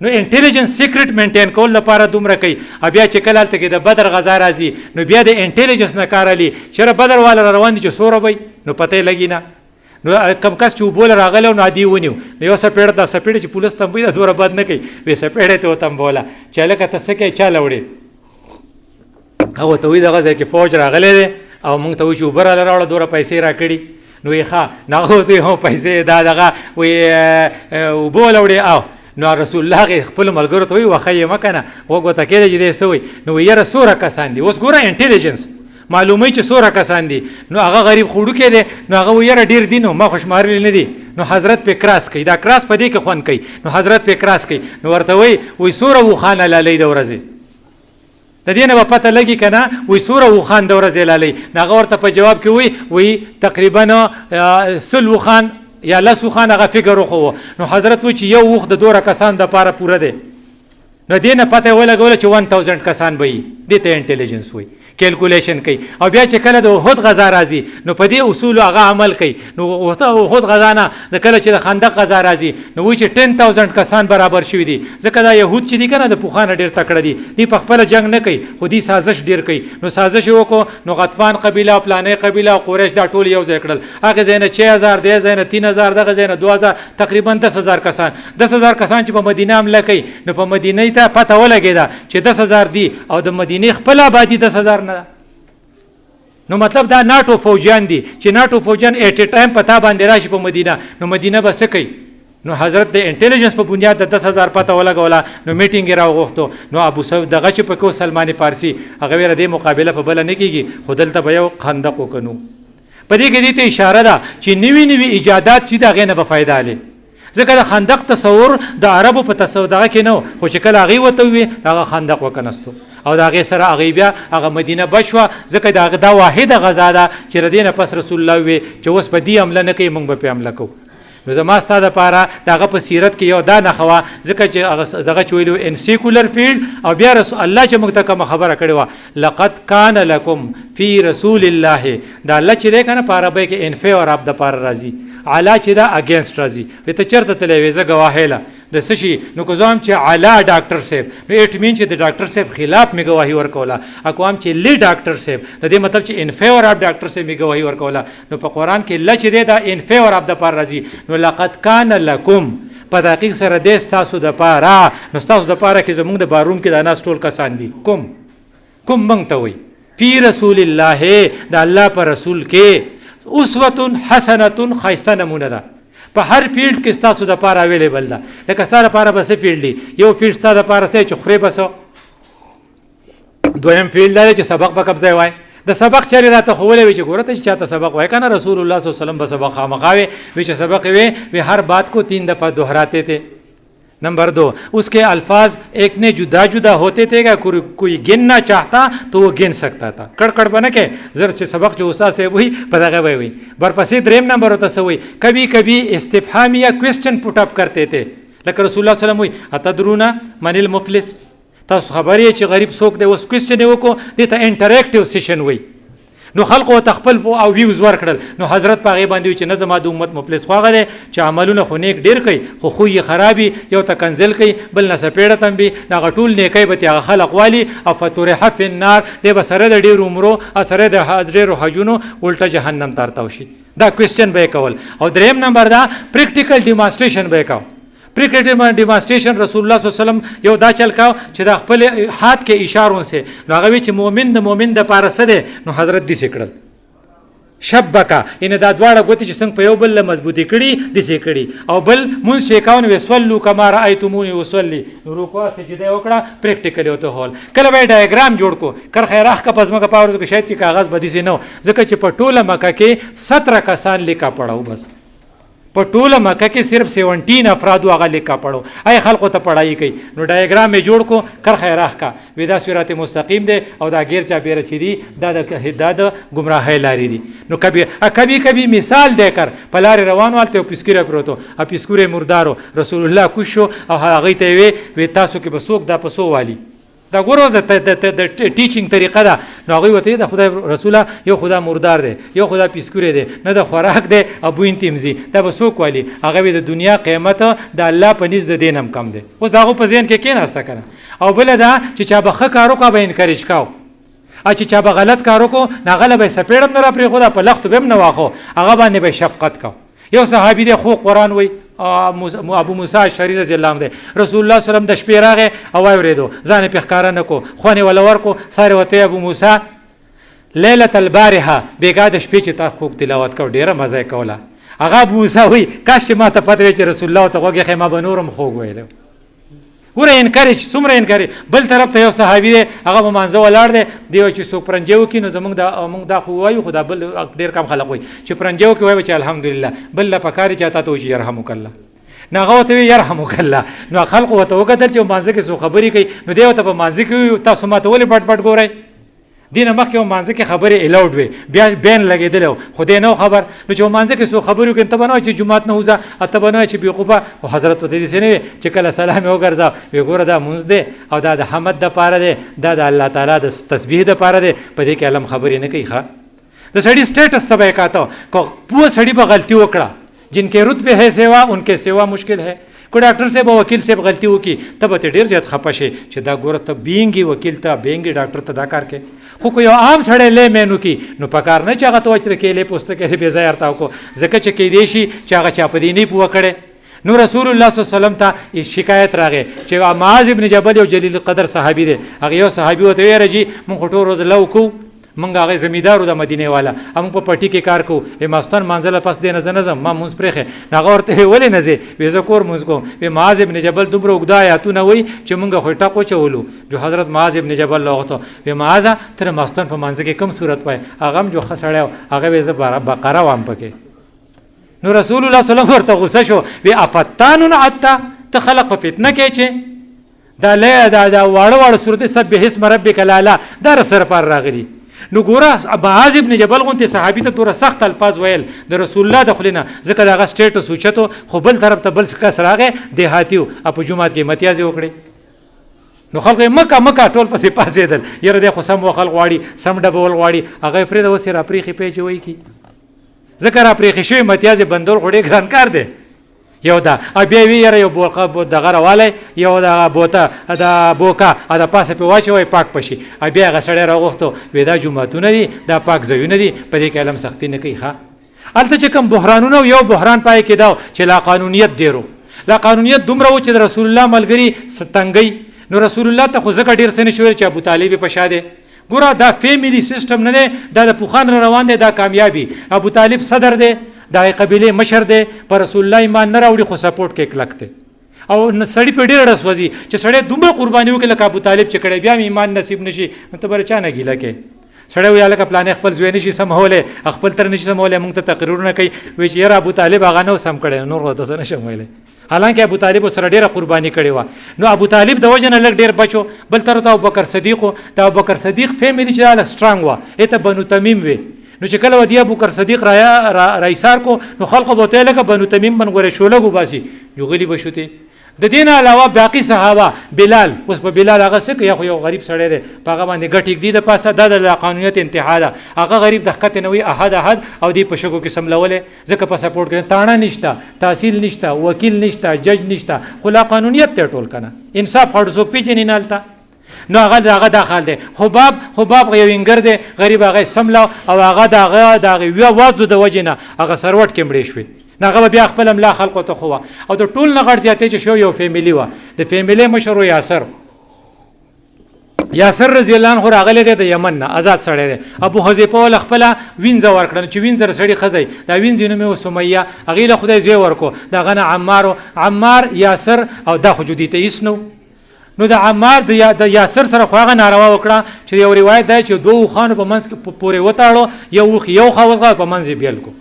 نو انټیلیجنس سیکرټ مینټین کول لپاره دومره کوي. بیا چې کله هلته کې د بدر غزا راځي نو بیا د انټیلیجنس نه کار اخلي چېرې بدر والا روان دي چې څوره به نو پته یې لګي نه. نو کم کس چې اوبو له راغلی نو عادي ونیو نو یو سپېړه دا سپېړه چې پولیس تنبوي دا دومره بد نه کوي وی سپېړه ته وتنبوله چې هلکه ته څه کوې چا له وړې هغه ورته وایي دغه ځای کې فوج راغلی دی او موږ ته وایي چې اوبه راله راوړه دومره پیسې راکړي نو یې ښه نو هغه ورته وایي هو پیسې دا دغه وایي اوبه ولوړې او نو رسول الله هغې خپلو ملګرو ته وایي وښه یې مه که نه غوږ ورته کېدی چې دی څه وایي نو یاره څوره کسان دي اوس ګوره انټیلیجنس معلوموي چې څوره کسان دي نو هغه غریب خوړوکی دی نو هغه وایي یاره ډېر دي نو ما خو شمارلي نه دي نو حضرت پې کراس کوي دا کراس په دې کې خوند کوي نو حضرت پې کراس کوي نو ورته وایي څوره وخانه لالۍ د ورځې د دې نه به پته لګي که نه وایي څوره وخان د ورځې لالۍ نو هغه ورته په جواب کې وایي تقریبا 100 وخان یا 10 وخان هغه فکر وخو نو حضرت وایي چې یو وخ د 2 کسان دپاره پوره دی نو دې نه پته یې ولګوله چې 1000 کسان به وي دې ته انټیلیجنس وایي کیلکولیشن کوي. او بیا چې کله د احد غزا راځي نو په دې اصولو هغه عمل کوي. نو احد غزا نه د کله چې د خندق غزا راځي نو وایي چې 10000 کسان برابر شوي دي ځکه دا یهود چې دي که نه د پوخانه ډېر تکړه دي دوی په خپله جنګ نه کوي خو دوی سازش ډېر کوي. نو سازش یې وکړو نو غطفان قبیله او پلانۍ قبیله او قریش دا ټول یو ځای کړل هغې ځای نه 6000 دې ځای نه 3000 دغه ځای نه 2000 تقریبا 10000 کسان 10000 کسان چې په مدینه حمله کوي نو په مدینې ته پته ولګېده چې 10000 دي او د مدینې خپل آبادي 10000 نه ده. نو مطلب دا ناټو فوجیان دي چې ناټو فوجیان ایټ ا ټایم پتا باندې راشي په مدینه نو مدینه به څه کوي نو حضرت د انټیلیجنس په بنیاد د 10000 پته ولګوله نو میټینګ یې راوغوښتو نو ابو سعود دغه چې پکې سلمان فارسي هغه ویره دې مقابله په بله نه کېږي خو دلته به یو خندق وکنو. په دې کې دې ته اشاره ده چې نوي ایجادات چې د هغې نه به فایده اخلي ځکه د خندق تصور د عربو په تصور دغه کې نه و خو چې کله هغې ورته ووي هغه خندق وکنستو او د هغې سره هغې بیا هغه مدینه بچ شوه ځکه د هغه دا واحده غذا ده چې د دې نه پس رسول الله ووي چې اوس په دې حمله نه کوي موږ به پې حمله کوو. نو زما ستا دپاره د هغه په سیرت کې یو دا نښه وه ځکه چې دغه چې ویلي ان سیکولر فیلډ او بیا رسول الله چې موږ ته کومه خبره کړې وه لقد کان لکم فی رسول الله دا الله چې دی که نه په عربۍ کې ان فیور اف دپاره راځي علا چې دا اګینسټ راځي وی ته چېرته تللی وې زه ګواهی له د څه شي نو که زه وایم چې علا ډاکټر صاحب نو اټ مین چې د ډاکټر صاحب خلاف مې ګواهي ورکوله اکو وایم چې لی ډاکټر صاحب د دې مطلب چې ان فیور اف ډاکټر صاحب مې ګواهي ورکوله نو په قرآن کې له چې دی دا ان فیور اف دپاره راځي نو لقد کان لکم په تحقیق سره دی ستاسو دپاره نو ستاسو دپاره کې زموږ د باروم کې دا ناست ټول کسان دي کوم موږ ته وایي فی رسول الله د الله په رسول کې اسوة حسنة ښایسته نمونه ده په هر فیلډ کې ستاسو دپاره اویلیبل ده لکه ستا دپاره به څه فیلډ دي یو فیلډ ستا دپاره څه چې خورې به څه دویم فیلډ دا دی چې سبق به کوم ځای وایي د سبق چارې راته ښوولی وي چې ګوره ته چې چاته سبق وایي که نه رسول الله صلی الله علیه وسلم به سبق خامخا وی چې سبق وی هر بات کو 3 دفعہ دہراتے تھے. نمبر 2 اس کے الفاظ ایک نے جدا جدا ہوتے تھے کہ کوئی گننا چاہتا تو وہ گن سکتا تھا کڑ بنا کے زر چې سبق جو استاد سے وہی په دغه وی برپسې دریم نمبر ہوتا سوی کبھی کبھی استفهام یا کوېسچن پټ اپ کرتے تھے لکه رسول الله صلی الله علیه وسلم وی اتدرون من المفلس تاسو خبرې چې غریب څوک دی اوس کوېسچن یې وکړو دې ته انټریکټیو سیشن وی نو خلقو ته خپل او ویوز ورکړل نو حضرت په هغې باندې وي چې نه زما د امت مفلس خو هغه دی چې عملونه خو نیک ډېر کوي خو خوی یې خرابي یو ته کنزل کوي بل نه سپېړه تنبي د هغه ټول نیکۍ به هغه خلق والي او فطرح فی النار دی به سره د ډېرو عمرو او سره د ډېرو حجونو الټه جهنم ته ارتاو شي دا کوېسچن به یې کول. او دریم نمبر دا پریکټیکل ډیمانسټریشن به یې کوو پریکټیکل ډیمانسټریشن رسول الله صلی الله علیه وسلم یو دا چل کاو چې د خپل هات کې اشارون سه نو هغه چې مؤمن د مؤمن د پاره څه دی نو حضرت دې سکړل شبکه ان دا دواړه ګوتې چې څنګه په یو بل مضبوطی کړي دې سې کړي او بل مونږ چې کاون وسولو کما رایتمونی وصلی نو رکوع سجده وکړه پریکټیکل یو ته هول کله به ډایګرام جوړ کو کر خیراخ کا پزما کا پاور کې شاید چې کاغذ بدی سي نو ځکه چې په ټوله مکه کې 17 کسان لیکا پړاو بس په ټوله مکه کې صرف 17 افراد هغه لیکا پړو ای خلکو ته پړای کوي نو ډایګرام یې جوړ کو کر خیراخ کا ودا صراط مستقیم دی او دا غیر چا بیره چي دي دا د هدایت گمراهی لاري دي نو کبي مثال دے کر پلار روان والته پسکوره پروتو ا پسکوره مردارو رسول الله کوشو او هغه ته وی تاسو کې بسوک دا پسو والی دا ګورو د ټیچینګ طریقه ده. نو هغوی ورته د خدای رسوله یو خدا مردار دی، یو خدا پیسکوری دی، نه د خوراک دی او بوین تیمزي، دا به څوک والي؟ هغه د دنیا قیمت د الله په نزد د دین هم کم دی. اوس د هغو په ذهن کې کېناسته که نه. او بله دا چې چا به ښه کار وکړه به انکریج کاو، او چې چا به غلط کار وکړو نه هغه به یې سپېړ هم نه را پرېښوده، په لختو به هم نه واخو، هغه باندې به یې شفقت کو. یو صحابي دی خو قرآن وایي، ابو موسی اشعري رضی الله عنه دی، رسول الله صلی الله علیه وسلم د شپې راغی او واورېدو، ځان یې پې ښکاره نه کو، خوند یې وله ورکو. سارې ورته ابو موسی لیلة البارحه بېګا د شپې چې تا خوږ تلاوت کو ډېره مزه یې کوله. هغه ابو موسی وایي کاش چې ما ته پته وی چې رسول الله ته غوږ ایښی ما به نور هم خوږ ویلی. ګوره انکریج څومره انکریج. بل طرف ته یو صحابي دی، هغه په مانځه ولاړ دی، دی وایي چې څوک پرنجې وکړي نو موږ دا خو وایو، خو دا بل ډېر کم خلک وایي چې پرنجې وکړي وایي چې الحمدلله، بل له پکار یې چاته ته وایي چې یرحمک الله. نو هغه ورته وایي یرحمک الله. نو خلکو ورته وکتل چې مانځه کې څو خبرې کوي، نو دی ورته په مانځه کې وایي تاسو ما ته ولې پټ پټ ګورئ؟ دې نه مخکې مانځه کې خبرې الاوډ وې، بیا بین لګېدلی و، خو دی نه خبر. نو چې مانځه کې څو خبرې وکړي ته به نه وایي چې جومات نه وځه، ته به نه وایي چې بېخوبه. خو حضرت ورته داسې نه وي چې کله سلام یې وګرځاو وایي ګوره دا مونځ دی او دا د حمد دپاره دی، دا د الله تعالی د تسبیح دپاره دی، په دې کې علم خبرې نه کوي. ښه د سړي سټیټس ته به یې کاته، که پوه سړي به غلطي وکړه، جن کے رتبے ہے سیوا ان کے سیوا مشکل ہے. کو ډاکټر صاحب او وکیل صاحب غلطي وکړي ته به ډېر زیات خفه شي چې دا ګوره ته بینګي وکیل ته بینګي ډاکټر ته دا کار کوي. خو که یو عام سړی لی مینو کي نو پکار نه چې هغه ته وچره کیلې پوسته کیلې بې ځایه ورته وکړو، ځکه چې کیدی شي چې هغه چا په دې نه پوه کړی. نو رسول الله صلی الله علیه وسلم ته شکایت راغی چې معاذ ابن جبل یو جلیل القدر صحابي دی، هغه یو صحابي ورته ویل جي مونږ خو ټول ورځ لو کوو، مونږ هغه زمیندارو د مدینې والا، موږ په پټي کې کار کوو، ماستان مانځله پس دې نه زه نه ځم، ما مونځ پرېښی. هغه ورته ولې نه ځې؟ وایي زه کور مونځ کوم. وایي معاذ ابن جبل دومره اوږده آیاتونه وایي چې مونږ خو یې ټک وچولو. جو حضرت معاذ ابن جبل راوغوښته، وایي معاذه ته د ماستان په مانځه کې کوم صورت وایي؟ هغه هم جو ښه سړی و، هغه وایي زه بقره وام پکې. نو رسول الله صلی الله علیه وسلم ورته غوسه شو، وایي افتانون عتا، ته خلق په فتنه کې چې دا واړه واړه صورت سبح اسم ربک الاعلی دا رسره پر راغلي. نو ګوره معاذ ابن جبل غونتې صحابي ته دومره سخت الفاظ ویل د رسول الله د خولې نه، ځکه د هغه سټیټس اوچتو. خو بل طرف ته بل کس راغی دیهاتي و، په جومات کې متیازې وکړې. نو خلکو یې مکه ټول پسې پاڅېدل، یاره دی خو سم وخل غواړي، سم ډبول غواړي، هغه یې پرېږده اوس یې راپرېښي پی چې وایي کی، ځکه راپرېښې شوي متیازې بندول خو ډېر ګران کار دی. یو دا او بیا وی یاره یو دغه راوالی، یو دغه بوته د بوکا د پاسه پې واچوئ پاک پشي. بیا هغه سړی راغوښتو وایي دا جوماتونه دي، دا پاک ځایونه دي، په دې کې علم سختي نه کوي. ښه هلته چې کوم بحرانونه و، یو بحران پای کې دا و چې لاقانونیت ډېر و. لاقانونیت دومره و چې د رسول الله ملګري ستنګئ. نو رسول الله ته خو ځکه ډېر څه نه شي ویل چې ابو طالب یې په شا دی. ګوره دا فیملی سیسټم نه دی، دا د پوخان را روان دی، دا کامیابي. ابو طالب صدر دی، دا قبیلې مشر دی، پر رسول الله ایمان نه راوړي خو سپورټ کې کلک دی. او سړی په ډېر ډس وځي چې سړی دومره قرباني وکړي لکه ابو طالب چې کړی، بیا مې ایمان نصیب نشي، نو ته به چا نه ګیله کې. سړی وایي هلکه پلانې خپل زوی نشي سمولی، خپل تر نشي سمولی، موږ ته تقریرونه کوي، وایي چې یاره ابو طالب هغه نه و سم کړی، نور خو ته څه نشم ویلی. حالانکه ابو طالب سره ډېره قرباني کړې وه. نو ابو طالب د وجې نه لږ ډېر بچو. بل طرف ته ابوبکر صدیق و، د ابوبکر صدیق فیملی چې دا سټرانګ وه، هېته بنو تمیم وې. نو چې کله ودی ابوبکر صدیق را ایثار کو، نو خلقو به ورته لکه بنو تمیم بن غورې شولګ وباسي، جو غلي به شوتې. د دې نه علاوه باقي صحابه، بلال، اوس په بلال هغه څه کوي، خو یو غریب سړی دی، په هغه باندې ګټ ږدي د پاسه، دا د قانونیت انتها ده. هغه غریب د ښکته نه وي احد او دې په شګو کې سملولی، ځکه په سپورټ کې تاڼه نشته، تحصیل نشته، وکیل نشته، جج نشته، خو لا قانونیت دی ټول که نه، انصاف خړ څوک پېژني نه هلته. نو هغه داخل دی. حباب یو انګر دی، غریب هغه سملاو او هغه د هغه وازدو د وجې نه هغه سروټ کې مړې شوې. نو هغه بیا خپل ملا خلقو ته خووه. او د ټول نه غټ زیاتې چې شو یو فیملی وه، د فیملی مشر و یاسر رضی الله عنه راغلی دی د یمن نه، آزاد سړی دی. ابو حذیفه ول خپله وینځه ورکړه چې وینځه د سړي ښځی، دا وینځې نوم یې و سمیه، هغې له خدای زوی ورکو، د هغه نه عمار یاسر، او دا خو جدي تئیس نو. نو د عمار د یاسر سره خو هغه ناروا وکړه چې یو روایت دی چې دوه اوښانو په منځ کې پورې وتاړو، یو اوښ یو خوا وځغله، په منځ یې بیل کو.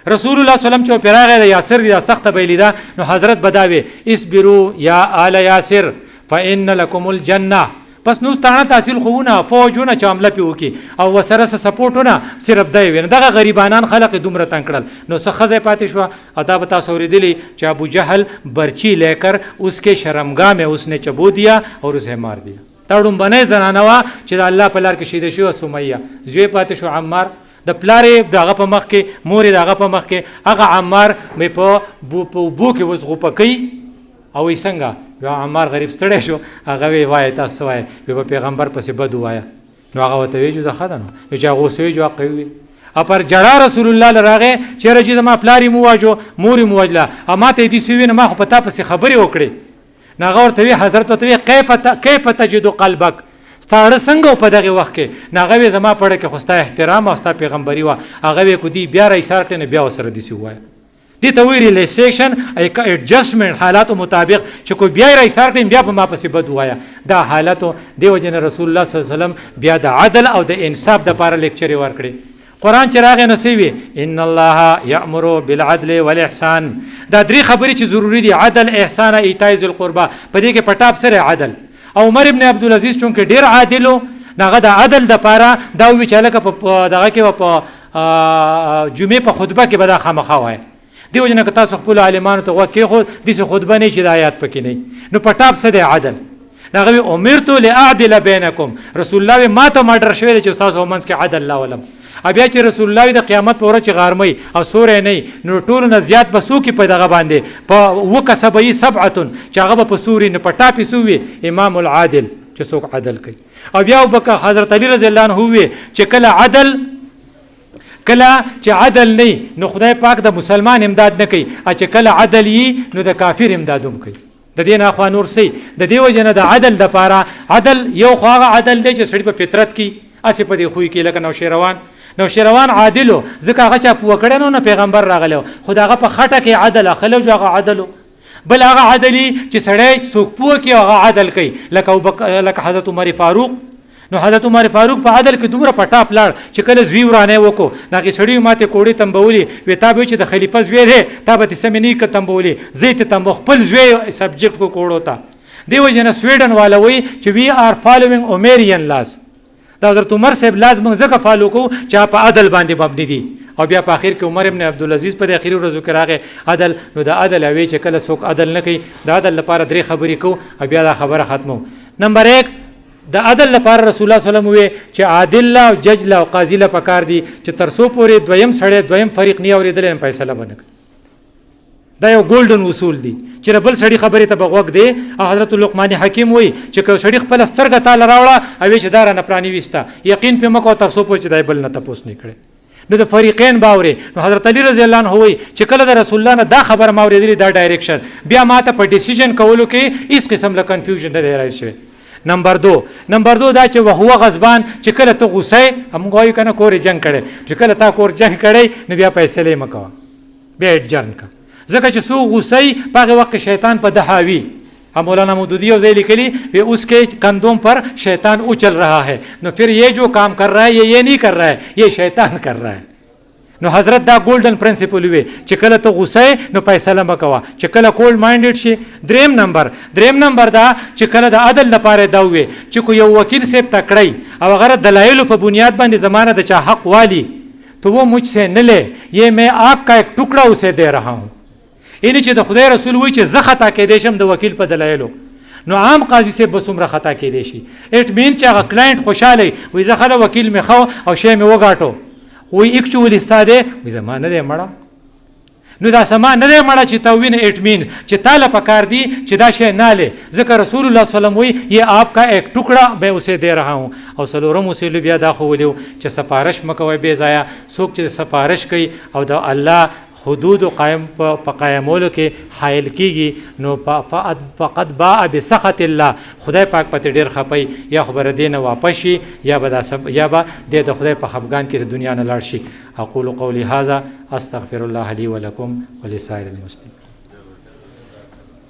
رسول الله صلی الله علیه وسلم چې پرې راغی د یاسر دا سخته به یې لیده، نو حضرت به دا وی اصبروا یا آل یاسر فإن لکم الجنه. بس نو تاڼه تحصیل خوونه فوجونه چې حمله پې وکړي او ورسره څه سپورټونه صرف دی وي. دغه غریبانان خلق یې دومره تنګ کړل. نو څه ښځی پاتې شوه، او دا به تاسو اورېدلي چې ابو جهل برچی لیکر اس کے شرمگاہ میں اس نے چبو دیا اور اسے مار دیا. دا ډومبنۍ زنانه وه چې د الله په لار کې شهیده شوې وه سمیه. زوی پاتې شو عمار، د پلار یې د هغه په مخ کې، مور یې د هغه په مخ کې. هغه عمار مې په اوبو کې اوس غوپه کوي او وایي څنګه؟ عمار غریب ستړی شو، هغه وایي وایه تاسو څه وایه؟ په پیغمبر پسې بد ووایه. نو هغه ورته وایي چې زه ښه ده نو چې هغه اوس وایي چې هغه قوي وي. پر جړا رسول الله له راغی چېرې چې زما پلار یې مو وواژو، مور یې مو وژله، ما ته یې داسې ووي نو ما خو په تا پسې خبرې وکړې. نو هغه ورته وایي حضرت ورته وایي کیف تجد قلبک، ستا اړه څنګه و په دغې وخت کې؟ نو هغه وایي زما په اړه کې خو ستا احترام او ستا پیغمبري وه. هغه وایي که دوی بیا راایسار کړې نو بیا ورسره داسې ووایه. دې ته وایي ریلیسیشن ایډجسټمنټ، حالاتو مطابق چې کوئی بیا یې راایسار کړي بیا په ما پسې بد ووایه. دا حالاتو دې وجې نه رسول الله صلی الله علیه وسلم بیا د عدل او د انصاف دپاره لیکچرې ورکړې. قرآن چې راغی نو څه وي؟ ان الله یأمر بالعدل والاحسان. دا درې خبرې چې ضروري دي، عدل، احسان، ایتاء ذی القربا. په دې کې پټاپ سره عدل. او عمر ابن عبدالعزیز چونکې ډېر عادل و، هغه د عدل دپاره دا ووي چې هلکه په دغه کې به په جمعې په خطبه کې به دا خامخا وایه. دې وجې نه که تاسو خپلو عالمانو ته غوږ کېښود داسې خطبه نه چې د آیات پکې نه وي. نو پټاپ څه دی؟ عدل. هغه وایي امرت لأعدل بینکم، رسول الله وایي ما ته ماډر شوی دی چې ستاسو په منځ کې عدل راولم. بیا چې رسول الله د قیامت په ورځ چې غارمۍ او سوری نه وي نو ټولو نه زیات به څوک په دغه باندې په اوه کسه به وي سبعتون چې هغه به په سوري نه په ټاپ یې څه وي؟ امام العادل چې څوک عدل کوي. او بیا حضرت علی رضی الله عنه ووي چې کله چې عدل نه نو خدای پاک د مسلمان امداد نه کوي، چې کله عدل وي نو د کافر امداد هم کوي. د دې نه اخوا نور څه؟ د دې وجې نه د عدل دپاره عدل یو خو هغه عدل دی چې سړي په فطرت کې هسې په دې خوی کې لکه نوشیروان عادلو ځکه هغه چا پوه کړی نو نه پیغمبر راغلی و، خو د هغه په خټه کې عدل اخلی جو هغه عدلو. بل هغه عدلي چې سړی څوک پوه کړي هغه عدل کوي، لکه حضرت عمر فاروق. نو حضرت عمر فاروق په عدل کې دومره په ټاپ لاړ چې کله زوی ورانی وکړو نو هغې سړي ماته کوړې تنبولي، وی تا به وایي چې د خلیفه زوی دی تا به دې سمې نه وي که تنبولي، زه یې تنبو خپل زوی سبجیکټ کو کوړو ته. دې وجې نه سویډن والا وایي چې وی آر فالوینګ عمریان لاس. دا حضرت عمر صاحب لاز موږ ځکه فالو کوو چې په عدل باندې مبني دي. او بیا په اخر کې عمر ابن عبدالعزیز په د اخري ورځو کې راغی عدل. نو د عدل اوی چې کله څوک عدل نه کوي د عدل لپاره درې خبرې کوو او بیا دا خبره ختمو. نمبر 1 د عدل لپاره رسول الله صلی الله علیه وسلم وی چې عادل له او جج له او قاضي له پکار دي چې تر څو پورې دویم سړی دویم فریق نه اورېدلی هم فیصله به نه کوي. دا یو ګولډن اصول دی چې بل سړي خبرې ته به غوږ دی. او حضرت لقمان حکیم وایي چې که سړي خپله سترګه تاله راوړه او وایي چې دا رانه پرانیویسته یقین پرې مه کوه تر څو پورې چې دی بل نه تپوس نه کړی. نو د فریقین به اورې. نو حضرت علی رضی الله عنه وایي چې کله د رسول الله نه دا خبره ما اورېدلې دا ډایرکشن بیا ما ته په ډیسیژن کولو کې هېڅ قسم له کنفیوژن نه دی رایز شوی. نمبر 2 دا چې وهو غضبان چې کله ته غوسه یې موږ وایو که نه کور یې جنګ کړی چې کله تا کور جنګ کړی نو بیا فیصلې مه کوه، بیا اډجرن که. ځکه چې څوک غوسه یي په هغې وخت کې شیطان په دهاوي. مولانا مودودی یو ځای لیکلي وی اس کے کندھوں پر شیطان اچل رہا ہے نو پھر یہ جو کام کر رہا ہے یہ نہیں کر رہا ہے یہ شیطان کر رہا ہے. نو حضرت دا ګولډن پرنسپل وی چې کله ته غوسه نو فیصله مه کوه، چې کله کولډ مایندډ شي. دریم نمبر دا چې کله د عدل لپاره دا وي چې کو یو وکیل صاحب تکړی او هغه دلایلو په بنیاد باندې زمانه د چا حق والی تو وہ مجھ سے نہ لے، یہ میں آپ کا ایک ټکڑا اسے دے رہا ہوں. یعنی چې د خدای رسول وایي چې زه خطا کېدی شم د وکیل په دلایلو نو عام قاضي صاحب به څومره خطا کېدی شي. اټ مین چې هغه کلاینټ خوشحاله وي زه خله وکیل مې خو او شی مې وګاټو وی ایکچولی ستا دی وی زما نه دی مړه. نو دا سما نه دی مړه چې تا وینه اټ مین چې تاله پکار دی چې دا شی نه لې ځکه رسول الله صلی الله علیه وسلم وی یہ آپ کا ایک ټکڑا میں اسے دے رہا ہوں. او څلورم اصول بیا دا خو ولیو چې سفارش مه کوئ بې ځایه. څوک چې سفارش کوي او د الله حدود قائم په قایمولو کې حایل کیږي نو فقط باء بسخط الله خدای پاک پته ډیر خپي یا خبر دینه واپس شي یا به د خدای په خفګان کې د دنیا نه لاړ شي. اقول قولي هذا استغفر الله لي ولكم ولسائر المسلمين.